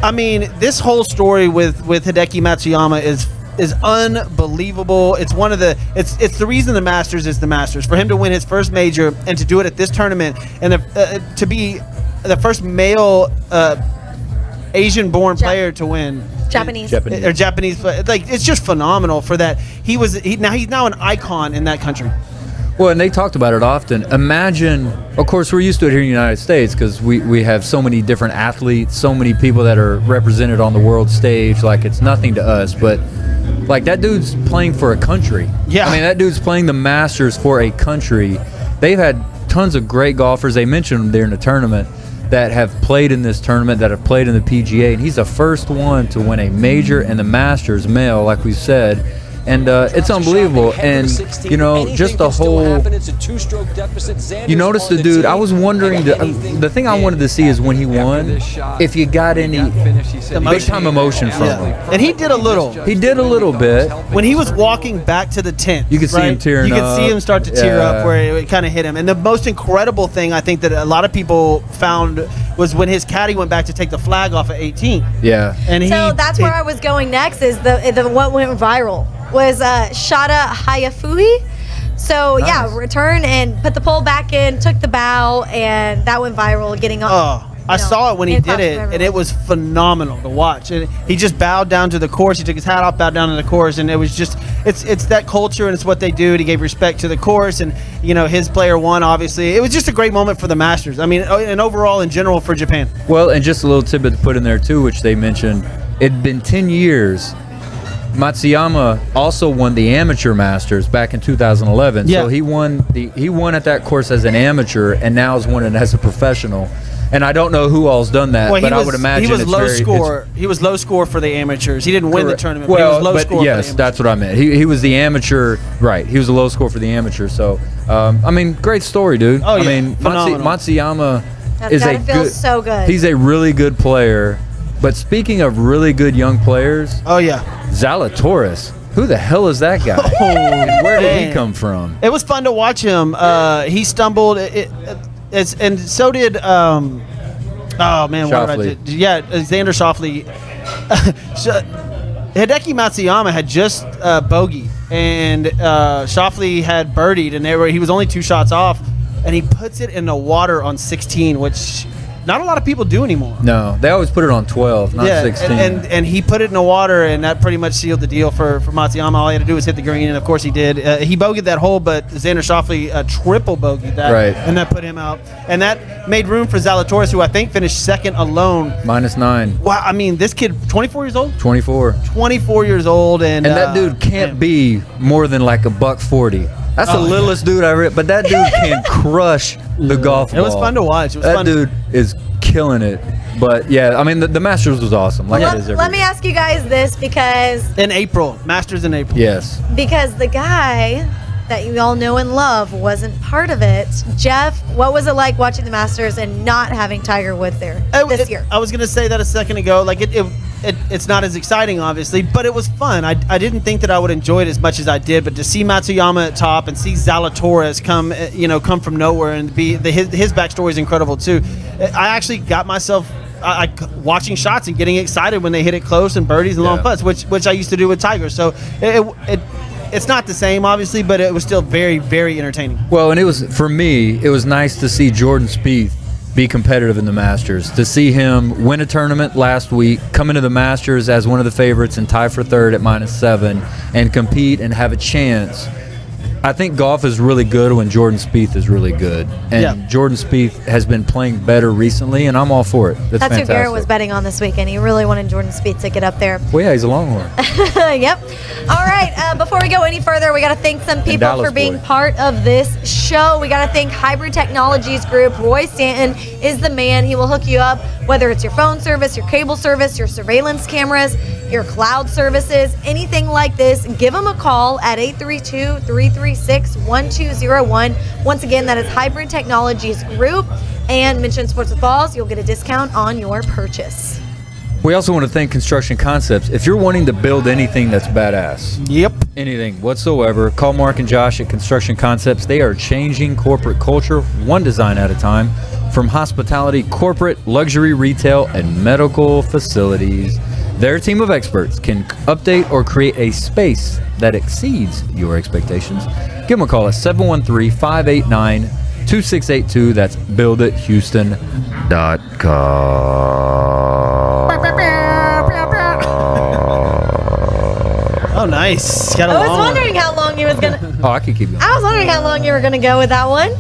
I mean, this whole story with Hideki Matsuyama is unbelievable. It's one of the it's the reason the Masters is the Masters, for him to win his first major and to do it at this tournament, and to be the first male Asian-born player to win. Japanese. Or Japanese, like, it's just phenomenal for that. He's now an icon in that country. Well, and they talked about it often. Imagine, of course, we're used to it here in the United States because we have so many different athletes, so many people that are represented on the world stage. Like, it's nothing to us. But, like, that dude's playing for a country. Yeah. I mean, that dude's playing the Masters for a country. They've had tons of great golfers. They mentioned them there in the tournament that have played in this tournament, that have played in the PGA. And he's the first one to win a major and the Masters male, like we said. And it's unbelievable. And, you know, just the whole, you notice the dude, I was wondering, the thing I wanted to see is when he won, if you got any big-time emotion from him. And he did a little. He did a little bit. When he was walking back to the tent, You could see him tearing You could see up. him start to tear Yeah. up where it kind of hit him. And the most incredible thing I think that a lot of people found was when his caddy went back to take the flag off at 18. Yeah. And So that's where I was going next. Is the what went viral was Shada Hayafui. So yeah, return and put the pole back in, took the bow, and that went viral. Getting on. I saw it when he did it, and it was phenomenal to watch. And he just bowed down to the course. He took his hat off, bowed down to the course, and it was just it's that culture, and it's what they do. And he gave respect to the course, and you know his player won. Obviously, it was just a great moment for the Masters. I mean, and overall in general for Japan. Well, and just a little tidbit to put in there too, which they mentioned, it'd been 10 years. Matsuyama also won the Amateur Masters back in 2011. Yeah. So he won at that course as an amateur, and now is winning as a professional. And I don't know who all's done that, but I would imagine he was it's low very, score. He was low score for the amateurs. He didn't win the tournament, but he was low score. Yes, for the amateurs. that's what I meant. He was the amateur, right? He was a low score for the amateur. So, I mean, great story, dude. Oh, yeah. I mean, Phenomenal. Matsuyama That's is a gotta feel good. so good. He's a really good player. But speaking of really good young players, Oh yeah. Zalatoris, who the hell is that guy? And where did he come from? It was fun to watch him. He stumbled, and so did. Oh man, what did I Schauffele. do? Yeah, Xander Schauffele. Hideki Matsuyama had just bogeyed, and Schauffele had birdied, and he was only 2 shots off, and he puts it in the water on 16, which not a lot of people do anymore. No, they always put it on 12, not 16. And he put it in the water, and that pretty much sealed the deal for Matsuyama. All he had to do was hit the green, and of course he did. He bogeyed that hole, but Xander Schauffele triple bogeyed that, Right. and that put him out. And that made room for Zalatoris, who I think finished second alone. -9, Wow, I mean, this kid, 24 years old? 24. 24 years old, and And that dude can't be more than like a $140. That's the Oh, littlest dude I read, but that dude can crush the golf ball. It was fun to watch. It was that fun. dude is killing it. But yeah, I mean the Masters was awesome. Like it is every Let me year. ask you guys this because In April, Masters in April. Yes. the guy that you all know and love wasn't part of it. Jeff, what was it like watching the Masters and not having Tiger Woods there this year? I was going to say that a second ago. Like it's not as exciting, obviously, but it was fun. I didn't think that I would enjoy it as much as I did, but to see Matsuyama at top and see Zalatoris come from nowhere and his backstory is incredible too. I actually got myself watching shots and getting excited when they hit it close and birdies and long Yeah. putts, which I used to do with Tiger. So it's not the same, obviously, but it was still very, very entertaining. Well, and it was for me, it was nice to see Jordan Spieth be competitive in the Masters. To see him win a tournament last week, come into the Masters as one of the favorites and tie for third at -7, and compete and have a chance. I think golf is really good when Jordan Spieth is really good. And Jordan Spieth has been playing better recently, and I'm all for it. That's who fantastic. Garrett was betting on this weekend. He really wanted Jordan Spieth to get up there. Well, yeah, he's a Longhorn. Yep. All right. Before we go any further, we got to thank some people Dallas for being boy. part of this show. We got to thank Hybrid Technologies Group. Roy Stanton is the man. He will hook you up, whether it's your phone service, your cable service, your surveillance cameras, your cloud services, anything like this. Give him a call at 832-336-1201. Once again, that is Hybrid Technologies Group. And mention Sports with Balls, you'll get a discount on your purchase. We also want to thank Construction Concepts. If you're wanting to build anything that's badass, anything whatsoever, call Mark and Josh at Construction Concepts. They are changing corporate culture one design at a time, from hospitality, corporate, luxury, retail, and medical facilities. Their team of experts can update or create a space that exceeds your expectations. Give them a call at 713-589-2682. That's buildithouston.com. Oh, nice. Got a I was long wondering how long he was going to... Oh, I could keep going. I was wondering how long you were going to go with that one.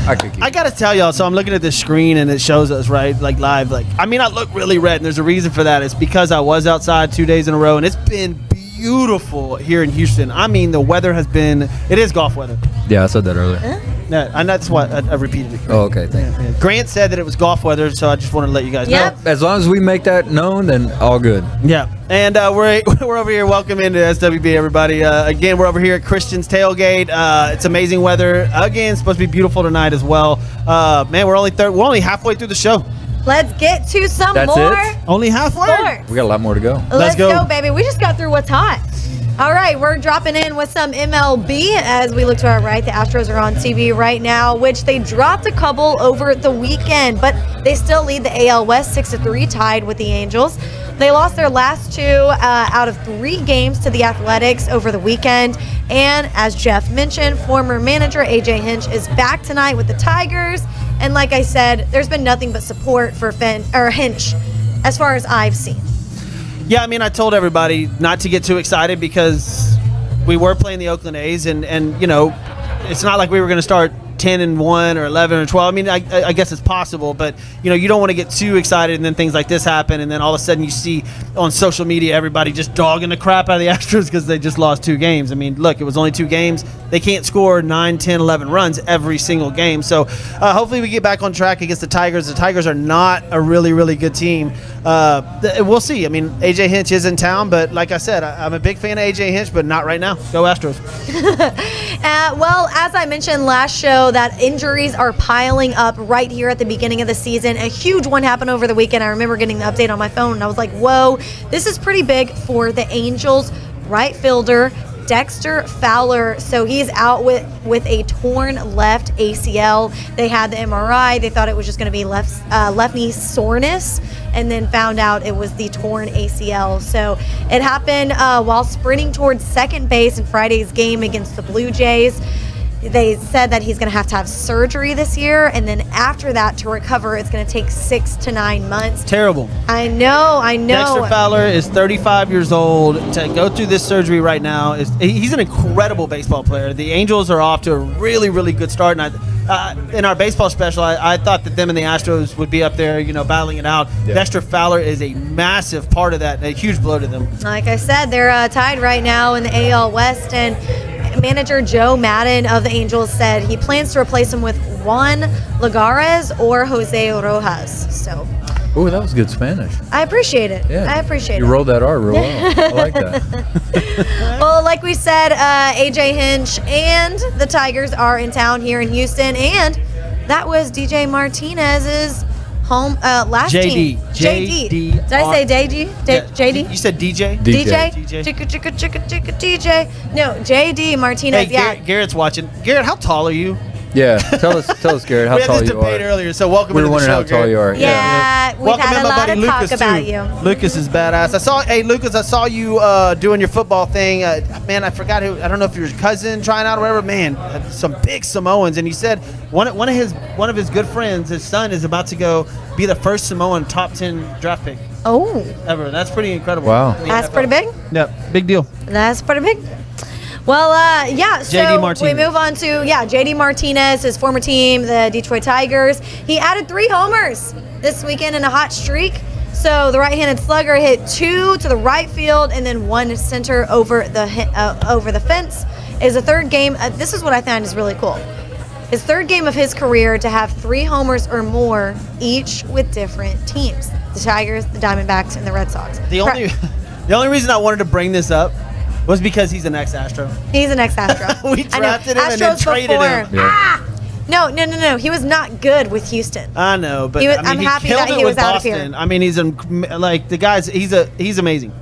I gotta tell y'all, so I'm looking at this screen and it shows us, right, like live, like, I mean, I look really red, and there's a reason for that. It's because I was outside 2 days in a row, and it's been beautiful here in Houston. I mean, the weather has been, it is golf weather. Yeah, I said that earlier. Yeah, and that's why I repeated it. Oh, okay, thank you. Grant said that it was golf weather, so I just wanted to let you guys know. As long as we make that known, then all good. Yeah, and we're over here. Welcome into SWB, everybody. Again, we're over here at Christian's Tailgate. It's amazing weather. Again, it's supposed to be beautiful tonight as well. Man, we're only halfway through the show. Let's get to some That's more it? Only halfway. sports. We got a lot more to go. Let's go. go, baby. We just got through what's hot. All right, we're dropping in with some MLB as we look to our right. The Astros are on TV right now, which they dropped a couple over the weekend, but they still lead the AL West 6-3, tied with the Angels. They lost their last 2 out of 3 games to the Athletics over the weekend. And as Jeff mentioned, former manager AJ Hinch is back tonight with the Tigers. And like I said, there's been nothing but support for Hinch as far as I've seen. Yeah, I mean, I told everybody not to get too excited because we were playing the Oakland A's, and you know, it's not like we were going to start 10-1 or 11 or 12. I mean, I guess it's possible, but you know, you don't want to get too excited and then things like this happen, and then all of a sudden you see on social media everybody just dogging the crap out of the Astros because they just lost 2 games. I mean, look, it was only 2 games. They can't score 9, 10, 11 runs every single game. So hopefully we get back on track against the Tigers. The Tigers are not a really, really good team. We'll see. I mean, AJ Hinch is in town, but like I said, I'm a big fan of AJ Hinch, but not right now. Go Astros. Well, as I mentioned last show, that injuries are piling up right here at the beginning of the season. A huge one happened over the weekend. I remember getting the update on my phone, and I was like, whoa, this is pretty big for the Angels right fielder, Dexter Fowler. So he's out with a torn left ACL. They had the MRI. They thought it was just going to be left knee soreness, and then found out it was the torn ACL. So it happened while sprinting towards second base in Friday's game against the Blue Jays. They said that he's going to have surgery this year, and then after that, to recover, it's going to take 6 to 9 months. Terrible. I know. Dexter Fowler is 35 years old. To go through this surgery right now, he's an incredible baseball player. The Angels are off to a really, really good start. And in our baseball special, I thought that them and the Astros would be up there, you know, battling it out. Yeah. Dexter Fowler is a massive part of that, a huge blow to them. Like I said, they're tied right now in the AL West, and manager Joe Madden of the Angels said he plans to replace him with Juan Lagares or Jose Rojas. So, Oh, that was good Spanish. I appreciate it. Yeah. I appreciate it. You rolled that R real well. I like that. Well, like we said, AJ Hinch and the Tigers are in town here in Houston, and that was DJ Martinez's home last team. JD. Did I say JD? JD? You said DJ? DJ? DJ. DJ. No, JD Martinez. Hey, Garrett's watching. Garrett, how tall are you? Yeah, tell us, Garrett, how we had tall this you debate are. earlier, so welcome We to were the wondering show, how tall Garrett. you are. Yeah, we've Welcome had in, a my lot buddy of talk Lucas, about too. you. Lucas is badass. Lucas, I saw you doing your football thing. Man, I forgot who. I don't know if your cousin trying out or whatever. Man, some big Samoans, and you said one of his good friends, his son, is about to go be the first Samoan top 10 draft pick Oh, ever. That's pretty incredible. Wow. In the that's NFL. pretty big. Yep, big deal. That's pretty big. Well, yeah, so JD Martinez. we move on to, JD Martinez, his former team, the Detroit Tigers. He added 3 homers this weekend in a hot streak. So the right-handed slugger hit 2 to the right field and then 1 center over the fence. Is the third game. This is what I find is really cool. His third game of his career to have 3 homers or more, each with different teams: the Tigers, the Diamondbacks, and the Red Sox. The only reason I wanted to bring this up was because he's an ex-Astro. He's an ex-Astro. We drafted him and then Astros traded before. him. Yeah. No. He was not good with Houston. I know, but I'm happy killed that it he with was out of Boston. here. I mean, he's the guy's. He's amazing.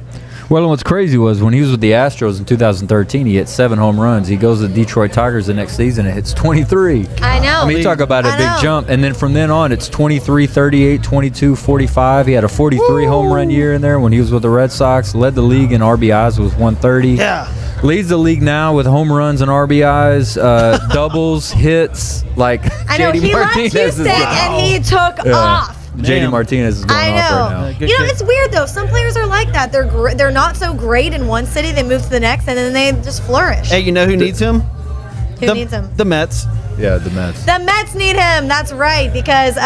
Well, and what's crazy was when he was with the Astros in 2013, he hit 7 home runs. He goes to the Detroit Tigers the next season and hits 23. I know. I mean, you talk about a I big know. jump. And then from then on, it's 23, 38, 22, 45. He had a 43 home run year in there when he was with the Red Sox. Led the league in RBIs with 130. Yeah. Leads the league now with home runs and RBIs, doubles, hits. Like I know. JD He left Martinez Houston is and he took off. JD Damn. Martinez is going I off know. right now. Good You know, kid. it's weird though. Some players are like that. They're not so great in one city. They move to the next, and then they just flourish. Hey, you know who needs him? Who needs him? The Mets. Yeah, the Mets. The Mets need him. That's right, because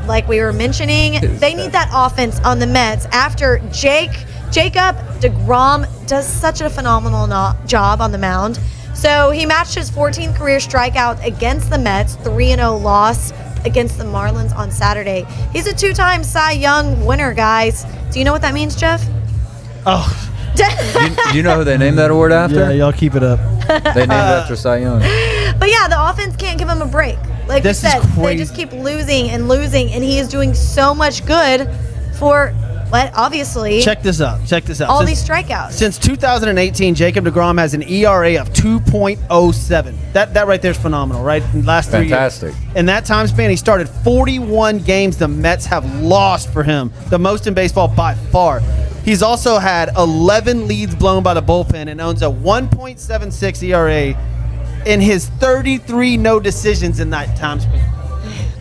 like we were mentioning, they need that offense on the Mets after Jacob Degrom does such a phenomenal job on the mound. So he matched his 14th career strikeout against the Mets, 3-0 loss against the Marlins on Saturday. He's a 2-time Cy Young winner, guys. Do you know what that means, Jeff? Oh, Do you know who they named that award after? yeah, y'all keep it up. They named it after Cy Young. But yeah, the offense can't give him a break. Like This we is said, they crazy. just keep losing, and he is doing so much good for what obviously Check this out. all Since- these strikeouts. Since 2018, Jacob Degrom has an ERA of 2.07. That right there is phenomenal, right? In the last 3 years. Fantastic. In that time span, he started 41 games the Mets have lost for him, the most in baseball by far. He's also had 11 leads blown by the bullpen and owns a 1.76 ERA in his 33 no decisions in that time span.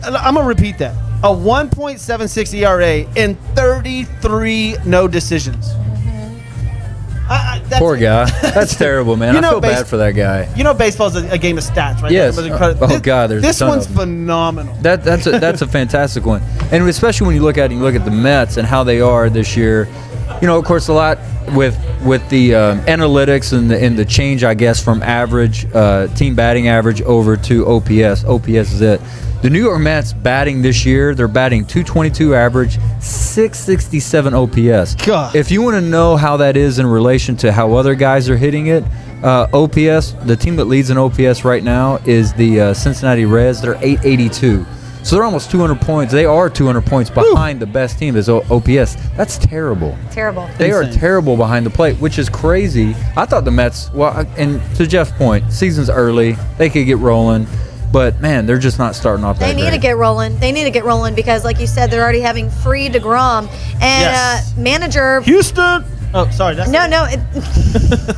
I'm going to repeat that. A 1.76 ERA in 33 no decisions. That's- Poor guy. That's terrible, man. You I know, feel bad for that guy. You know, baseball's a game of stats, right? Yes. Everybody's incredible. Oh, God, there's a this ton one's of them. phenomenal. That's a fantastic one, and especially when you look at the Mets and how they are this year. You know, of course, a lot with the analytics and the change, I guess, from average team batting average over to OPS. OPS is it. The New York Mets batting this year, they're batting 222 average, 667 OPS. God. If you want to know how that is in relation to how other guys are hitting it, OPS, the team that leads in OPS right now is the Cincinnati Reds. They're 882. So they're almost 200 points. They are 200 points behind the best team is OPS. That's terrible. Terrible. They are Insane. terrible behind the plate, which is crazy. I thought the Mets, and to Jeff's point, season's early. They could get rolling. But, man, they're just not starting off that They need to great. get rolling. They need to get rolling because, like you said, they're already having free Degrom. And Yes. manager. Houston. Oh, sorry. That's No.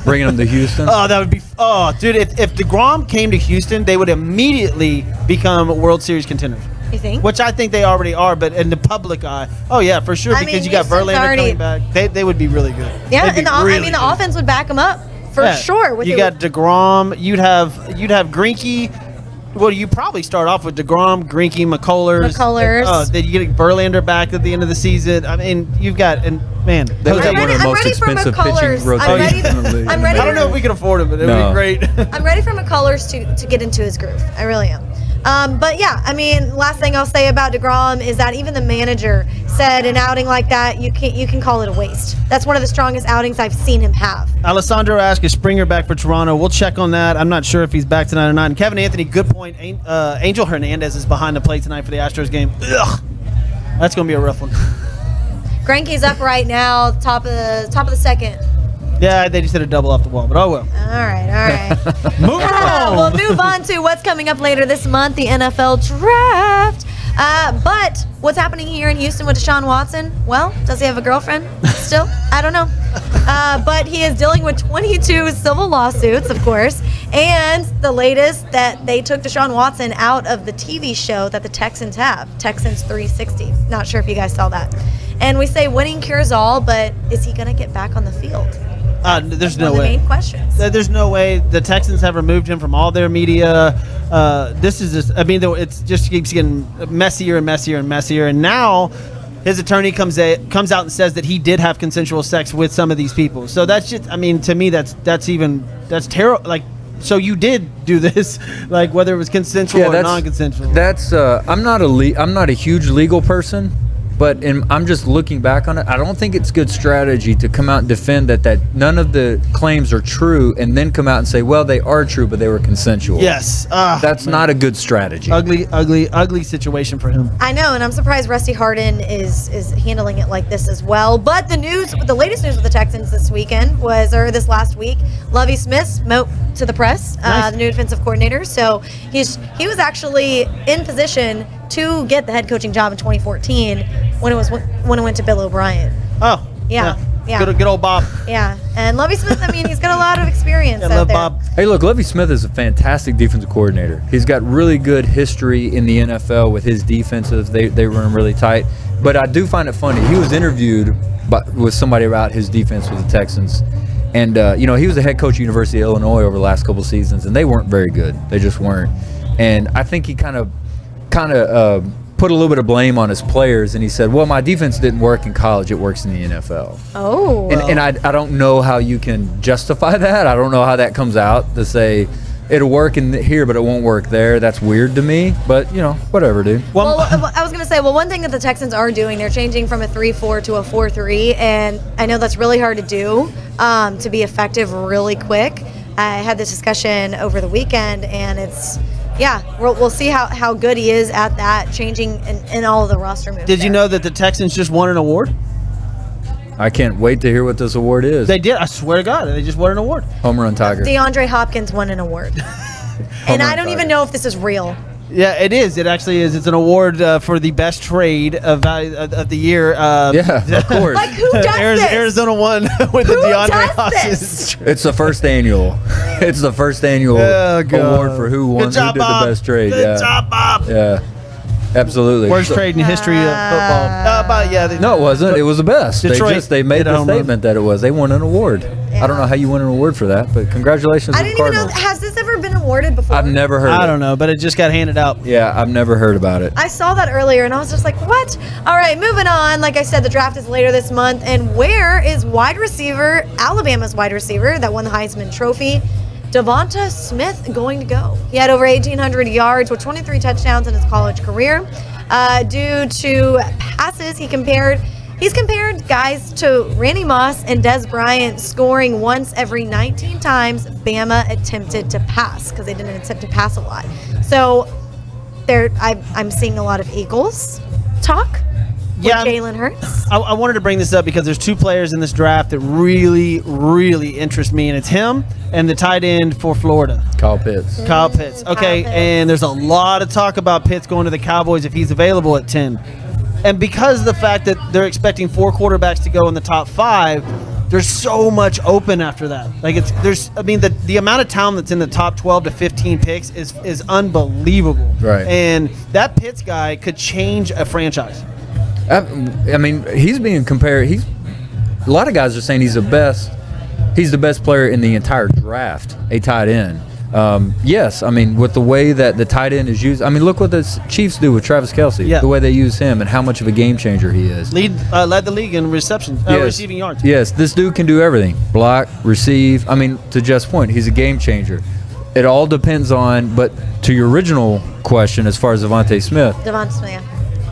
Bringing them to Houston. Oh, that would be. Oh, dude, if DeGrom came to Houston, they would immediately become World Series contenders. You think? Which I think they already are, but in the public eye, oh yeah, for sure, I because mean, you got Houston's Verlander already- coming back. They would be really good. Yeah, They'd be and really the good. offense would back them up for Yeah. sure. With You got DeGrom. You'd have Greinke. Well, you probably start off with DeGrom, Greinke, McCullers. Then you get Verlander back at the end of the season. I mean, you've got man. They would Jose- have one of the I'm most ready for expensive McCullers. pitching rotations in the league. I'm ready I don't know if we can afford it, but it would No. be great. I'm ready for McCullers to get into his groove. I really am. But yeah, I mean, last thing I'll say about DeGrom is that even the manager said an outing like that, you can call it a waste. That's one of the strongest outings I've seen him have. Alessandro asked, is Springer back for Toronto? We'll check on that. I'm not sure if he's back tonight or not. And Kevin Anthony, good point. Angel Hernandez is behind the plate tonight for the Astros game. Ugh. That's going to be a rough one. Greinke's up right now, top of the second. Yeah, they just did a double off the wall, but oh well. All right. Moving on. We'll move on to what's coming up later this month, the NFL Draft. But what's happening here in Houston with Deshaun Watson? Well, does he have a girlfriend still? I don't know. But he is dealing with 22 civil lawsuits, of course. And the latest that they took Deshaun Watson out of the TV show that the Texans have, Texans 360. Not sure if you guys saw that. And we say winning cures all, but is he going to get back on the field? There's That's no one of way. the main questions. There's no way. The Texans have removed him from all their media. This is just, I mean, it just keeps getting messier and messier and messier. And now his attorney comes out and says that he did have consensual sex with some of these people. So that's just, I mean, to me, that's terrible. Like, so you did do this, like whether it was consensual or non-consensual. That's I'm not a huge legal person. But I'm just looking back on it. I don't think it's good strategy to come out and defend that none of the claims are true and then come out and say, well, they are true, but they were consensual. Yes. That's not a good strategy. Ugly situation for him. I know, and I'm surprised Rusty Hardin is handling it like this as well. But the latest news with the Texans this last week, Lovie Smith spoke to the press, Nice. the new defensive coordinator. So he was actually in position to get the head coaching job in 2014 when it went to Bill O'Brien. Oh. Yeah. Good old Bob. Yeah, and Lovie Smith, I mean, he's got a lot of experience I out love there. Bob. Hey, look, Lovie Smith is a fantastic defensive coordinator. He's got really good history in the NFL with his defenses. They run really tight. But I do find it funny. He was interviewed with somebody about his defense with the Texans. And, he was the head coach at University of Illinois over the last couple seasons, and they weren't very good. They just weren't. And I think he kind of put a little bit of blame on his players, and he said, well, my defense didn't work in college, it works in the NFL. Oh. And I don't know how you can justify that. I don't know how that comes out to say it'll work in here, but it won't work there. That's weird to me, but, whatever, dude. Well, I was going to say, one thing that the Texans are doing, they're changing from a 3-4 to a 4-3, and I know that's really hard to do, to be effective really quick. I had this discussion over the weekend, and we'll see how good he is at that, changing in all of the roster moves. Did you know that the Texans just won an award? I can't wait to hear what this award is. They did. I swear to God, they just won an award. Home Run Tiger. DeAndre Hopkins won an award. And I don't even know if this is real. Yeah, it is. It actually is. It's an award for the best trade of the year. Yeah, of course. Like, who does this? Arizona won with the Who DeAndre does Hopkins. this? It's the first annual. It's the first annual Oh, God. award for who won, Good job, who did Bob. the best trade. Good job, Bob. Yeah, absolutely. Worst trade in the history of football. No, it wasn't. It was the best. Detroit They made did a the home run. statement that it was. They won an award. I don't know how you win an award for that, but congratulations I to the didn't even know. Cardinals. Has this ever been awarded before? I've never heard I it. don't know, but it just got handed out. Yeah, I've never heard about it. I saw that earlier, and I was just like, what? All right, moving on. Like I said, the draft is later this month. And where is Alabama's wide receiver that won the Heisman Trophy, Devonta Smith, going to go? He had over 1,800 yards with 23 touchdowns in his college career. Due to passes, he's compared guys to Randy Moss and Des Bryant, scoring once every 19 times Bama attempted to pass, because they didn't attempt to pass a lot. So I'm seeing a lot of Eagles talk with Jalen Hurts. I wanted to bring this up because there's two players in this draft that really, really interest me, and it's him and the tight end for Florida, Kyle Pitts. Kyle Pitts. Okay, Pitts. and there's a lot of talk about Pitts going to the Cowboys if he's available at 10. And because of the fact that they're expecting 4 quarterbacks to go in the top 5, there's so much open after that. Like the amount of talent that's in the top 12 to 15 picks is unbelievable. Right. And that Pitts guy could change a franchise. I mean, he's being compared. A lot of guys are saying he's the best player in the entire draft, a tight end. Yes, I mean, with the way that the tight end is used, I mean, look what the Chiefs do with Travis Kelce, Yeah. the way they use him and how much of a game changer he is. Led the league in receiving yards. Yes, this dude can do everything. Block, receive. I mean, to Jeff's point, he's a game changer. It all depends on, but to your original question as far as Devonta Smith,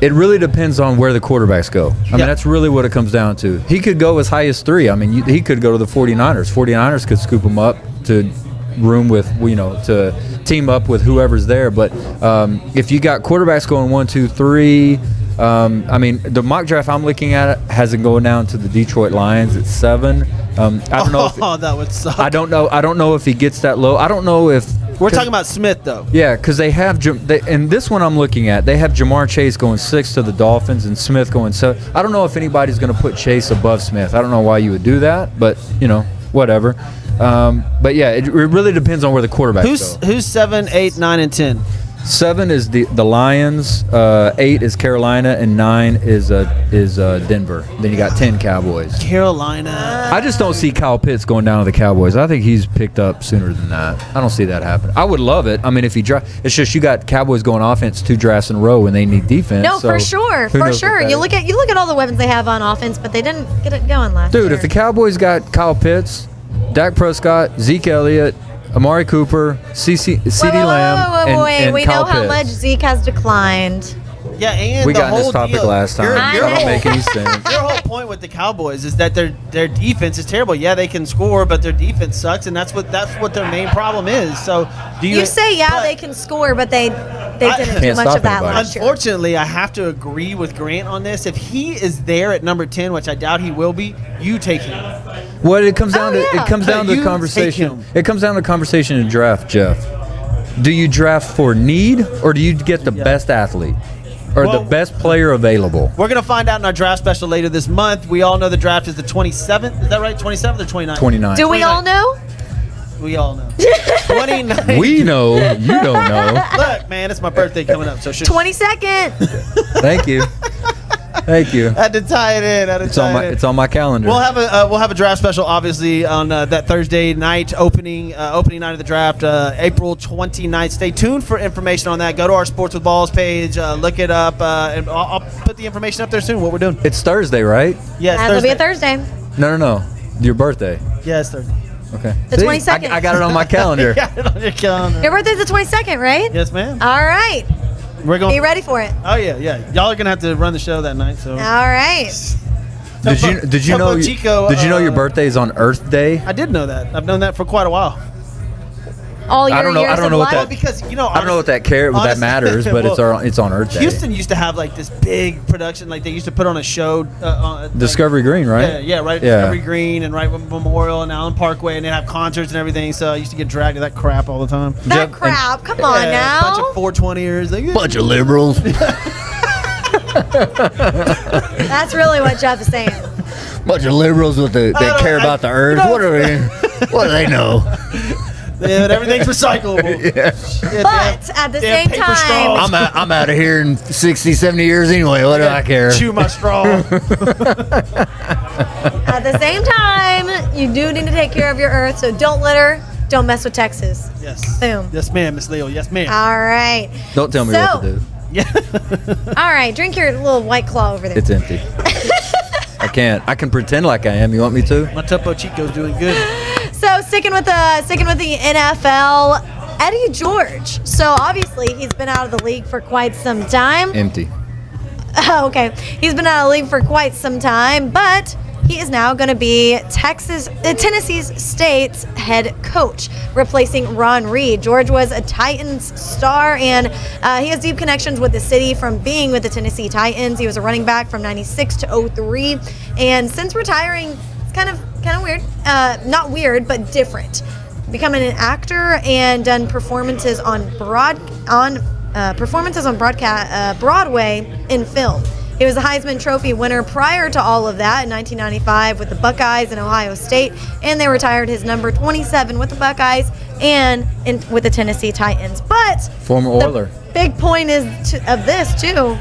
it really depends on where the quarterbacks go. I mean, that's really what it comes down to. He could go as high as 3. I mean, he could go to the 49ers. 49ers could scoop him up to room with, to team up with whoever's there. But if you got quarterbacks going 1, 2, 3, I mean, the mock draft I'm looking at has it going down to the Detroit Lions at 7. I don't know. Oh, that would suck. I don't know. I don't know if he gets that low. I don't know if We're talking about Smith, though. Yeah, because they have and this one I'm looking at, they have Jamar Chase going 6 to the Dolphins and Smith going 7. I don't know if anybody's going to put Chase above Smith. I don't know why you would do that, but whatever. But yeah, it really depends on where the quarterback goes. Who's 7, 8, 9, and 10? 7 is the Lions, 8 is Carolina, and 9 is Denver. Then you got 10 Cowboys. Carolina. I just don't see Kyle Pitts going down to the Cowboys. I think he's picked up sooner than that. I don't see that happen. I would love it. I mean, if he it's just you got Cowboys going offense 2 drafts in a row when they need defense. No, so for sure, for sure. You look at all the weapons they have on offense, but they didn't get it going last year. Dude, if the Cowboys got Kyle Pitts, Dak Prescott, Zeke Elliott, Amari Cooper, CeeDee Lamb, and we Kyle know how Pitts. much Zeke has declined. Yeah, and We the got in whole this topic deal, last time. I It know. don't make any sense. Your whole point with the Cowboys is that their defense is terrible. Yeah, they can score, but their defense sucks, and that's what their main problem is. So, do you? You say but they can score, but they didn't do Can't much stop of that anybody. last year. Unfortunately, I have to agree with Grant on this. If he is there at number 10, which I doubt he will be, you take him. Well, it comes down yeah. it comes down to You the take conversation. him. It comes down to conversation in draft, Jeff. Do you draft for need, or do you get the best athlete, or Well- the best player available? We're going to find out in our draft special later this month. We all know the draft is the 27th. Is that right? 27th or 29th? 29. Do we all know? We all know. 29. We know. You don't know. Look, man, it's my birthday coming up. So 22nd. Thank you. Thank you. Had to tie it in. It's on my calendar. We'll have a draft special, obviously, on that Thursday night opening night of the draft, April 29th. Stay tuned for information on that. Go to our Sports with Balls page, look it up, and I'll put the information up there soon. What we're doing? It's Thursday, right? Yes, That'll be a Thursday. No. Your birthday. Yes, Thursday. Okay. The 22nd. I got it on my calendar. Got it on your calendar. Your birthday's the 22nd, right? Yes, ma'am. All right. We're going. Be ready for it. Oh yeah. Y'all are gonna have to run the show that night. So. All right. Did you know Chico, Did you know your birthday is on Earth Day? I did know that. I've known that for quite a while. All your I don't know- years I don't of know what life. that- Because I don't know what that honestly- matters, but well, it's on Earth Day. Houston used to have like this big production, like they used to put on a show. Discovery Green, right? Yeah, right. Yeah. Discovery Green and right with Memorial and Allen Parkway, and they'd have concerts and everything. So I used to get dragged to that crap all the time. That Jeff- crap. Come on Yeah, now. bunch of 420ers. Like, Bunch of liberals. That's really what Jeff is saying. Bunch of liberals that don't- care about the earth. you know- What do they? What do they know? yeah, but everything's recyclable. Yeah, But at the damn same paper time, straws. I'm out of here in 60, 70 years anyway. What do I care? Chew my straw. at the same time, you do need to take care of your earth. So don't litter. Don't mess with Texas. Yes. Boom. Yes, ma'am, Miss Leal. Yes, ma'am. All right. Don't tell me So- what to do. Yeah. All right. Drink your little White Claw over there. It's empty. I can't. I can pretend like I am. You want me to? My Topo Chico's doing good. So sticking with the NFL, Eddie George. So obviously he's been out of the league for quite some time. Empty. Oh, okay. He's been out of the league for quite some time, but he is now going to be Tennessee State's head coach, replacing Ron Reed. George was a Titans star, and he has deep connections with the city from being with the Tennessee Titans. He was a running back from '96 to 03, and since retiring, it's kind of weird. Not weird, but different. Becoming an actor and done performances on Broadway in film. He was a Heisman Trophy winner prior to all of that in 1995 with the Buckeyes and Ohio State, and they retired his number 27 with the Buckeyes and with the Tennessee Titans. But Former Oiler. the big point of this too,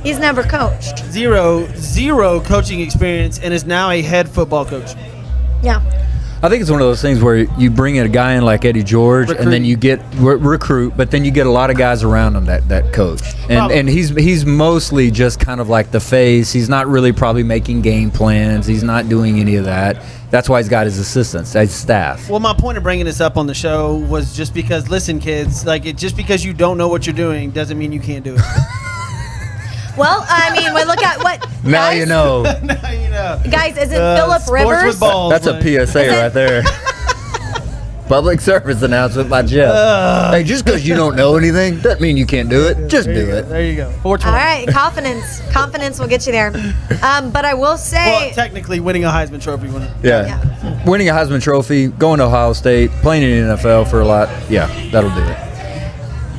he's never coached. Zero coaching experience, and is now a head football coach. Yeah. I think it's one of those things where you bring in a guy in like Eddie George, and then you get recruit, but then you get a lot of guys around him that coach, and he's mostly just kind of like the face. He's not really probably making game plans. He's not doing any of that. That's why he's got his assistants, his staff. Well, my point of bringing this up on the show was just because, listen, kids, just because you don't know what you're doing doesn't mean you can't do it. Well, I mean, we look at what Now guys, you know. Now you know. Guys, is it Phillip Sports Rivers? with balls, That's a like- PSA right there. Public service announcement by Jeff. Hey, just because you don't know anything doesn't mean you can't do it. Just do it. There you go. All right, confidence will get you there. But I will say, Well, technically, winning a Heisman Trophy. Yeah. Winning a Heisman Trophy, going to Ohio State, playing in the NFL for a lot. Yeah, that'll do it.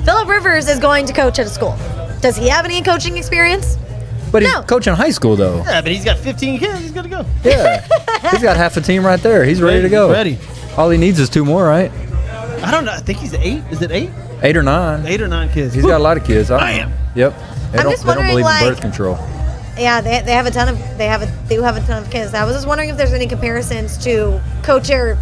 Phillip Rivers is going to coach at a school. Does he have any coaching experience? But he's No. coaching high school, though. Yeah, but he's got 15 kids. He's good to go. Yeah. He's got half a team right there. He's ready to go. He's ready. All he needs is 2 more, right? I don't know. I think he's 8. Is it 8? 8 or 9. 8 or 9 kids. He's got a lot of kids. Bam. Yep. They I'm don't, just they don't wondering, believe like- in birth control. Yeah, they have a ton of they do have a ton of kids. I was just wondering if there's any comparisons to coacher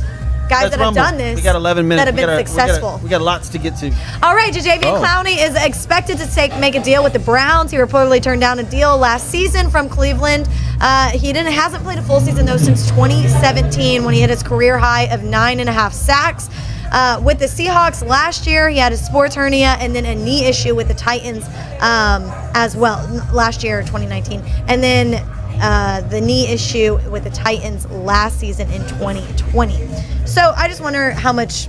guys Let's that rumble. have done this. We got 11 minutes. That have been successful. We got lots to get to. All right, Jadeveon Clowney is expected to make a deal with the Browns. He reportedly turned down a deal last season from Cleveland. He hasn't played a full season though since 2017 when he hit his career high of 9.5 sacks. With the Seahawks last year, he had a sports hernia and then a knee issue with the Titans as well last year, 2019, and then the knee issue with the Titans last season in 2020. So I just wonder how much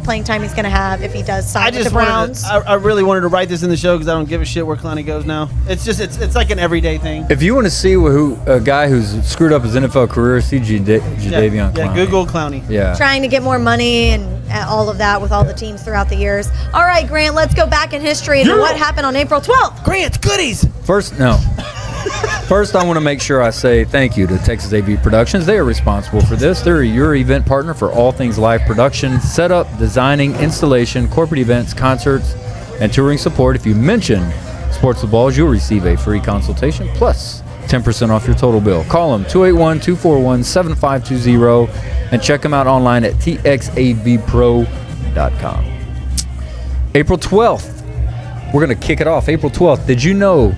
playing time he's going to have if he does sign with the Browns. I really wanted to write this in the show because I don't give a shit where Clowney goes now. It's just it's like an everyday thing. If you want to see a guy who's screwed up his NFL career, see Jadeveon Clowney. Yeah, Google Clowney. Yeah. Trying to get more money and all of that with all the teams throughout the years. All right, Grant, let's go back in history and what happened on April 12th. Grant, goodies. First, I want to make sure I say thank you to Texas AV Productions. They are responsible for this. They're your event partner for all things live production, setup, designing, installation, corporate events, concerts, and touring support. If you mention Sports with Balls, you'll receive a free consultation plus 10% off your total bill. Call them 281-241-7520 and check them out online at txavpro.com. April 12th. We're going to kick it off. April 12th. Did you know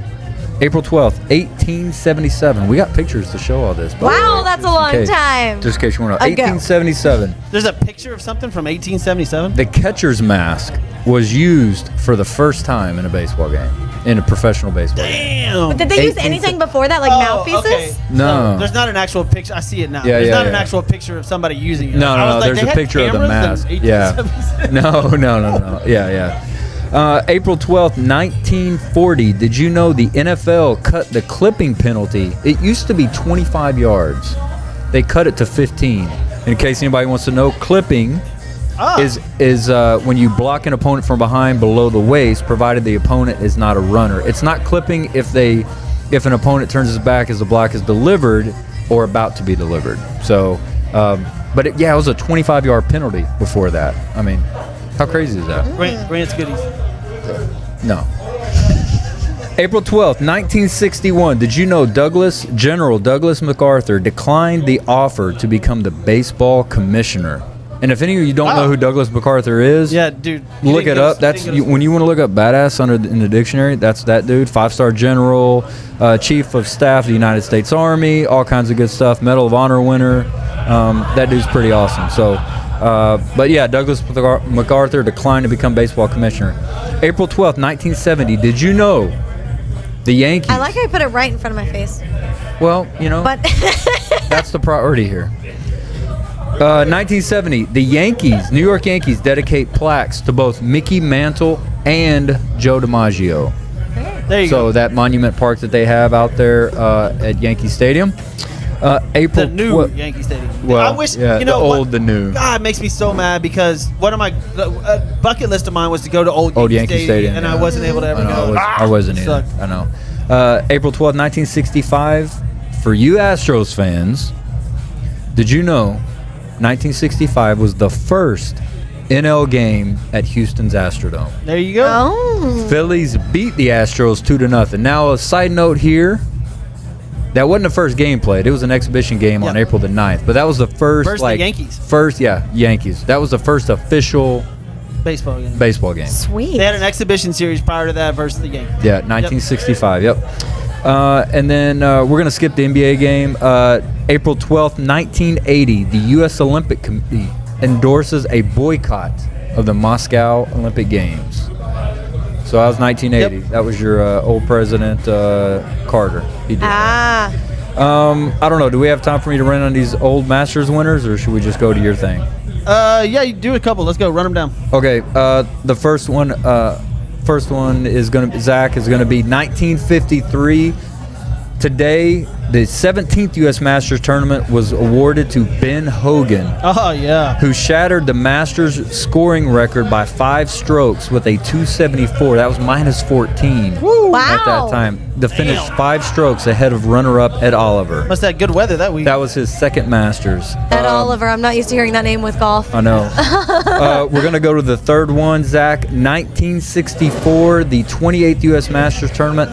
April 12th, 1877. We got pictures to show all this. Wow, that's a long time. Just in case you want to know. Ago. 1877. There's a picture of something from 1877. The catcher's mask was used for the first time in a baseball game, in a professional baseball game. Damn. But did they use anything before that, like mouthpieces? Okay. No. So there's not an actual picture. I see it now. Yeah, There's yeah, not an yeah. actual picture of somebody using it. No, I was like, there's they a had picture of the cameras mask. in Yeah. 1877? No. Yeah. April 12th, 1940. Did you know the NFL cut the clipping penalty? It used to be 25 yards. They cut it to 15. In case anybody wants to know, clipping is when you block an opponent from behind below the waist, provided the opponent is not a runner. It's not clipping if an opponent turns his back as the block is delivered or about to be delivered. So, but it was a 25-yard penalty before that. I mean, how crazy is that? Grant's goodies. No. April 12th, 1961. Did you know General Douglas MacArthur declined the offer to become the baseball commissioner? And if any of you don't know who Douglas MacArthur is, Yeah, dude. look it up. That's when you want to look up badass in the dictionary. That's that dude. 5-star general, chief of staff of the United States Army, all kinds of good stuff. Medal of Honor winner. That dude's pretty awesome. So, but yeah, Douglas MacArthur declined to become baseball commissioner. April 12th, 1970. Did you know the Yankees? I like how you put it right in front of my face. Well, But that's the priority here. 1970, the New York Yankees dedicate plaques to both Mickey Mantle and Joe DiMaggio. There you So go. that monument park that they have out there at Yankee Stadium. April The new Yankee Stadium. Well, I wish, yeah, you know, the old, the new. God, it makes me so mad because one of my bucket list of mine was to go to old Yankee Stadium, and yeah. I wasn't able to ever go. I wasn't either. Sucked. I know. April 12th, 1965. For you Astros fans, did you know 1965 was the first NL game at Houston's Astrodome? There you go. oh, Phillies beat the Astros 2-0. Now, a side note here. That wasn't the first game played. It was an exhibition game on April the 9th. But that was the first the Yankees. Yankees. That was the first official Baseball game. baseball game. sweet. They had an exhibition series prior to that versus the Yankees. Yeah, 1965. Yep. And then we're going to skip the NBA game. April 12th, 1980, the U.S. Olympic Committee endorses a boycott of the Moscow Olympic Games. So that was 1980. Yep. That was your old president, Carter. He did. Ah, I don't know. Do we have time for me to run on these old Masters winners, or should we just go to your thing? Yeah, you do a couple. Let's go. Run them down. Okay, the first one is Zach is gonna be 1953. Today, the 17th U.S. Masters tournament was awarded to Ben Hogan, Oh, yeah. who shattered the Masters scoring record by 5 strokes with a 274. That was minus 14 Wow. at that time. The finish 5 strokes ahead of runner-up Ed Oliver. Must have had good weather that week. That was his second Masters. Ed Oliver. I'm not used to hearing that name with golf. I know. We're going to go to the third one, Zach. 1964, the 28th U.S. Masters tournament.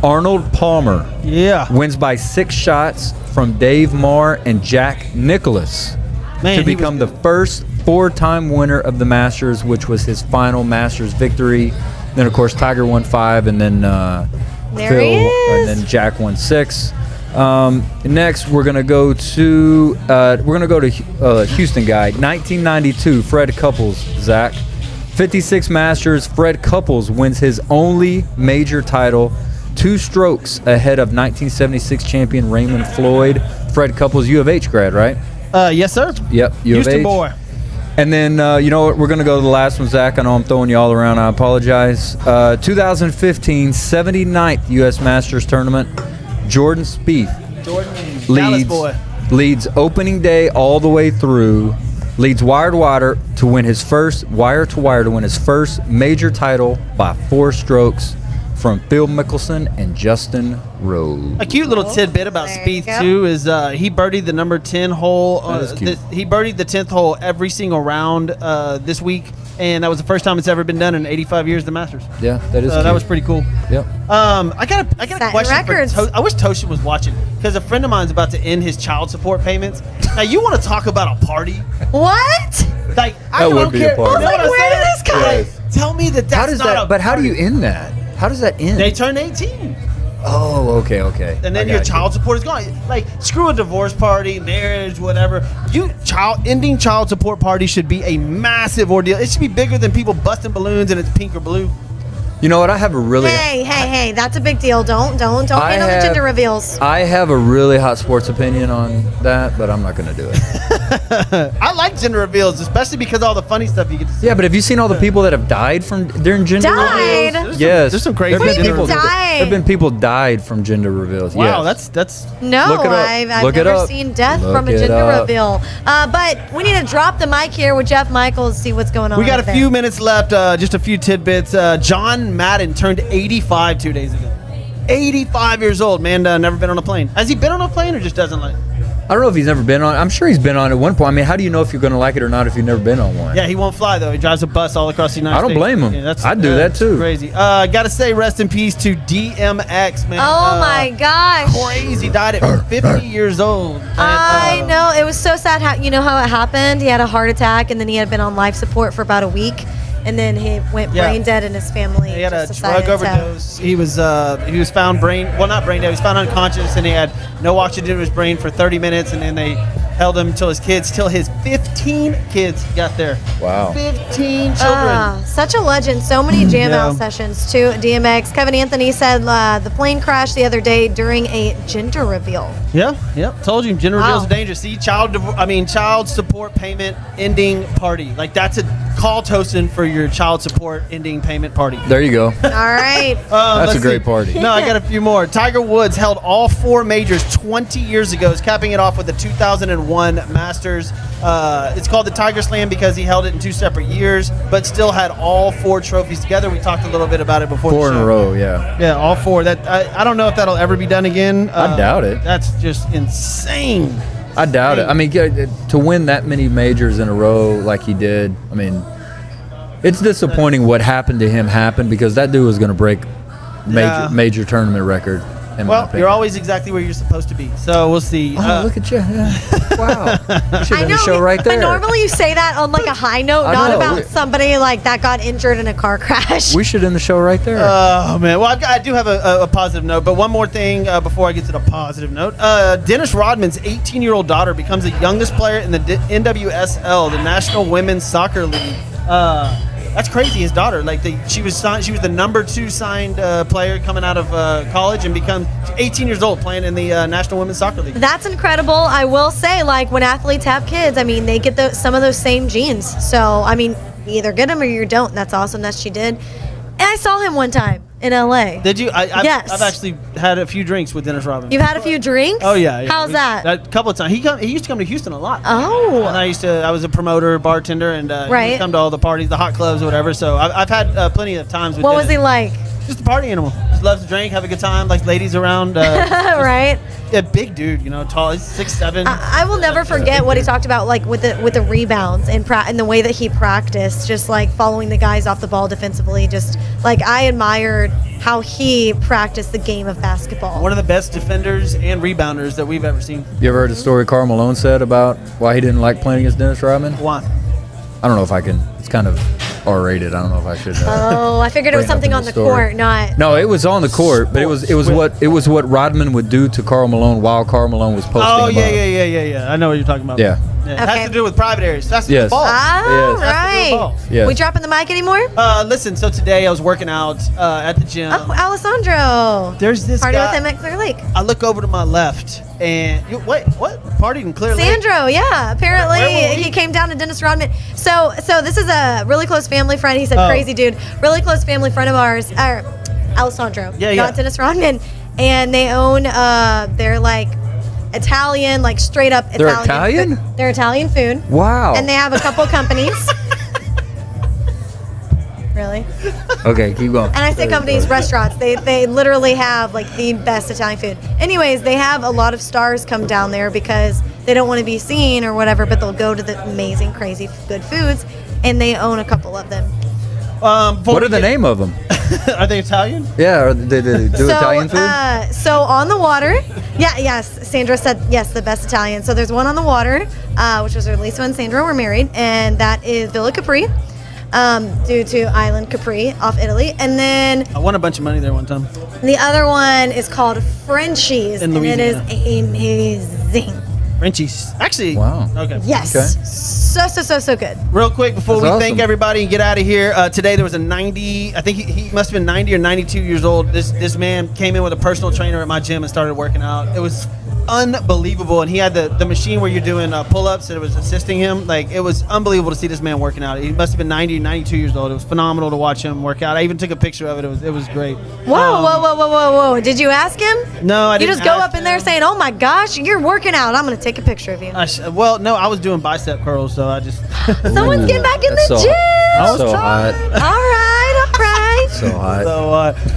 Arnold Palmer Yeah. wins by 6 shots from Dave Marr and Jack Nicklaus Man, to he become was the first 4-time winner of the Masters, which was his final Masters victory. Then, of course, Tiger won 5, and then There he is. and then Jack won 6. Next, we're gonna go to Houston guy, 1992, Fred Couples. Zach, 56 Masters. Fred Couples wins his only major title, 2 strokes ahead of 1976 champion Raymond Floyd. Fred Couples, U of H grad, right? Yes, sir. Yep, U of Houston H. boy. And then, you know what? We're going to go to the last one, Zach. I know I'm throwing you all around. I apologize. 2015 79th U.S. Masters Tournament. Jordan Spieth Dallas boy. leads opening day all the way through. Leads wire to wire to win his first major title by 4 strokes from Phil Mickelson and Justin Rose. A cute little tidbit about There you Spieth go. too is he birdied the number 10 hole. That is cute. He birdied the 10th hole every single round this week, and that was the first time it's ever been done in 85 years of the Masters. Yeah, that is That cute. was pretty cool. Yep. I got a Setting question records. for I wish Toshin was watching, because a friend of mine's about to end his child support payments. Now you want to talk about a party? What? Like I That don't would be a care. party. You know Like, what I'm where did saying? this come? Like, tell me that that's How does not that? a But how do you party. end that? How does that end? They turn 18. Oh, okay. And then I your got you. child support is gone. Like, screw a divorce party, marriage, whatever. Ending child support party should be a massive ordeal. It should be bigger than people busting balloons and it's pink or blue. You know what? I have a really. Hey, that's a big deal. Don't I get on the have- gender reveals. I have a really hot sports opinion on that, but I'm not going to do it. I like gender reveals, especially because of all the funny stuff you get to see. Yeah, but have you seen all the people that have died from during gender Died? reveals? Yes. There's some crazy What do you mean gender reveals. died? There've been people died from gender reveals. Wow, yes. that's No, Look it up. I've Look it never up. seen death Look from a it gender up. reveal. But we need to drop the mic here with Jeff Michaels, see what's going on. we got a up there. few minutes left, just a few tidbits. John Madden turned 85 2 days ago. 85 years old, man. Never been on a plane. Has he been on a plane or just doesn't like? I don't know if he's ever been on. I'm sure he's been on at one point. I mean, how do you know if you're going to like it or not if you've never been on one? Yeah, he won't fly though. He drives a bus all across the United I don't States. blame him. Yeah, I'd do that, too. Crazy. Gotta say, rest in peace to DMX, man. Oh my gosh. Crazy. Died at 50 years old. And, I know. It was so sad. You know how it happened? He had a heart attack, and then he had been on life support for about a week, and then he went Yeah. brain dead, and his family He had a just drug decided to- overdose. He was found not brain dead. He was found unconscious, and he had no oxygen in his brain for 30 minutes, and then they held him till his 15 kids got there. Wow. 15 children. Such a legend. So many jam Yeah. out sessions too. DMX. Kevin Anthony said the plane crashed the other day during a gender reveal. Yeah. Told you, gender Wow. reveals are dangerous. See, child support payment ending party. Like that's a call toasting for your child support ending payment party. There you go. All right. That's Let's a great see. party. No, I got a few more. Tiger Woods held all 4 majors 20 years ago, is capping it off with the 2001 Masters. It's called the Tiger Slam because he held it in 2 separate years, but still had all 4 trophies together. We talked a little bit about it before. 4 the in show. a row, yeah. Yeah, all 4. That I don't know if that'll ever be done again. I doubt it. That's just insane. I doubt it. I mean, to win that many majors in a row like he did, I mean, it's disappointing what happened to him happened because that dude was going to break Yeah. major tournament record. in my Well, opinion. you're always exactly where you're supposed to be. So we'll see. Oh, look at you. Yeah. Wow. You should I end know, the show right there. but normally you say that on like a high note, I not know. about somebody like that got injured in a car crash. We should end the show right there. Oh, man. Well, I do have a positive note, but one more thing before I get to the positive note. Dennis Rodman's 18-year-old daughter becomes the youngest player in the NWSL, the National Women's Soccer League. That's crazy. His daughter, like she was the number 2 signed player coming out of college and become 18 years old playing in the National Women's Soccer League. That's incredible. I will say, like, when athletes have kids, I mean, they get some of those same genes. So, I mean, you either get them or you don't. That's awesome that she did. And I saw him one time in LA. Did you? Yes. I've actually had a few drinks with Dennis Rodman. You've had a few drinks? Oh yeah. How's that? A couple of times. He used to come to Houston a lot. Oh. And I was a promoter, bartender, and Right. he'd come to all the parties, the hot clubs, or whatever. So I've had plenty of times with What was Dennis. he like? Just a party animal. Just loves to drink, have a good time, like ladies around. Right? A big dude, tall. He's 6'7". I will never forget what he talked about, like with the rebounds and the way that he practiced, just like following the guys off the ball defensively. Just like I admired how he practiced the game of basketball. One of the best defenders and rebounders that we've ever seen. You ever heard the story Karl Malone said about why he didn't like playing against Dennis Rodman? Why? I don't know if I can. It's kind of R-rated. I don't know if I should. Oh, I figured it was bring up something in on the the story. court, not. No, it was on the court, but it was what Rodman would do to Karl Malone while Karl Malone was posting Oh him yeah. up. I know what you're talking about. Yeah. It has Okay. to do with private areas. That's Yes. the ball. Oh, Yes. Has to do with right. balls. Yes. We dropping the mic anymore? Listen. So today I was working out at the gym. Oh, Alessandro. There's this Party guy. with him at Clear Lake. I look over to my left, and what? Partied in Clear Lake? Sandro, yeah. Apparently, Where were we? he came down to Dennis Rodman. So this is a really close family friend. He said, Oh. crazy dude. Really close family friend of ours, Alessandro. Yeah. Not Dennis Rodman. And they own, they're like Italian, like straight up They're Italian. Italian? They're Italian food. Wow. And they have a couple companies. Really? Okay, keep going. And I say companies, restaurants. They literally have like the best Italian food. Anyways, they have a lot of stars come down there because they don't want to be seen or whatever, but they'll go to the amazing, crazy, good foods, and they own a couple of them. What are the name of them? Are they Italian? Yeah, or they do Italian food? So on the water, yes. Sandra said yes, the best Italian. So there's one on the water, which was where Lisa and Sandra were married, and that is Villa Capri, due to Island Capri off Italy, and then I won a bunch of money there one time. the other one is called Frenchie's, In and it is Louisiana. amazing. Frenchies. Actually. Wow. Okay. Yes, Okay. so good. Real quick before That's we awesome. thank everybody and get out of here, today there was a 90. I think he must have been 90 or 92 years old. This man came in with a personal trainer at my gym and started working out. It was unbelievable, and he had the machine where you're doing pull-ups and it was assisting him. Like, it was unbelievable to see this man working out. He must have been 90, 92 years old. It was phenomenal to watch him work out. I even took a picture of it. It was great. Whoa! Did you ask him? No, I You didn't. just go ask up in there him. saying, "Oh my gosh, you're working out. I'm gonna take a picture of you." Well, no, I was doing bicep curls, so I just. Someone's getting back in That's the so- gym. was So trying. hot. All right. So hot. So,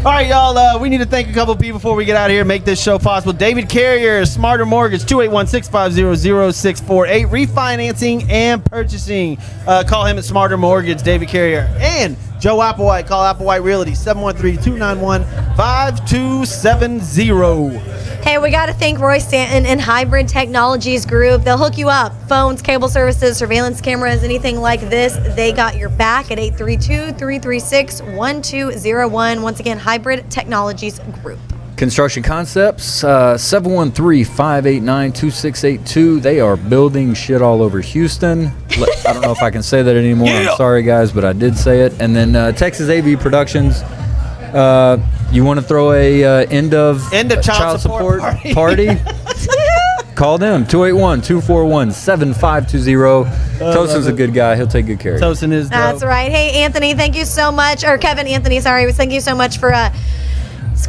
all right, y'all. We need to thank a couple people before we get out of here and make this show possible. David Carrier, Smarter Mortgage, 281-650-0648. Refinancing and purchasing. Call him at Smarter Mortgage, David Carrier. And Joe Applewhite. Call Applewhite Realty, 713-291-5270. Hey, we got to thank Roy Stanton and Hybrid Technologies Group. They'll hook you up. Phones, cable services, surveillance cameras, anything like this. They got your back at 832-336-1201. Once again, Hybrid Technologies Group. Construction Concepts, 713-589-2682. They are building shit all over Houston. I don't know if I can say that anymore. I'm sorry, guys, but I did say it. And then Texas AV Productions. You want to throw a end of child support party? Call them, 281-241-7520. Tosin's a good guy. He'll take good care of you. Tosin is dope. That's right. Hey, Anthony, thank you so much. Or Kevin Anthony, sorry. Thank you so much for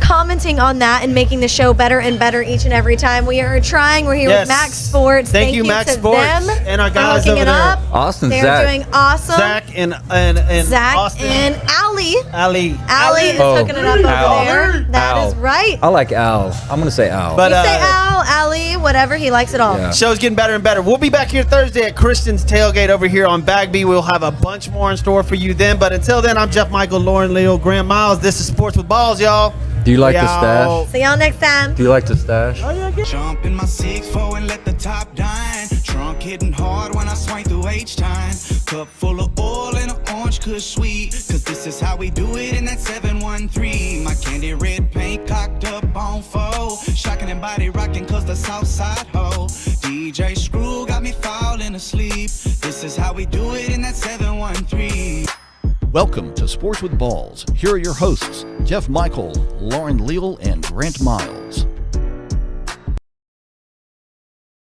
commenting on that and making the show better and better each and every time. We are trying. We're here Yes. with Max Sports. Thank you, Max to Sports, them and our for guys hooking over it there. up. Austin, They're Zach. doing awesome. Zach and Zach Austin. and Allie. Ali. Allie is Oh, hooking it up over Al. there. That is Al. right. I like Al. I'm going to say Al. But You say Al, Allie, whatever. He likes it all. Yeah. Show's getting better and better. We'll be back here Thursday at Christian's Tailgate over here on Bagby. We'll have a bunch more in store for you then. But until then, I'm Jeff Michael, Lauren Leal, Grant Miles. This is Sports with Balls, y'all. Do you like the Y'all. stash? See y'all next time. Do you like the stash? Jump in my 6'4" and let the top dine. Trunk hitting hard when I swing through H-time. Cup full of oil and an orange kush sweet. Cause this is how we do it in that 713. My candy red paint cocked up on foe. Shocking and body rocking cause the south side ho. DJ Screw got me falling asleep. This is how we do it in that 713. Welcome to Sports with Balls. Here are your hosts, Jeff Michael, Lauren Leal, and Grant Miles.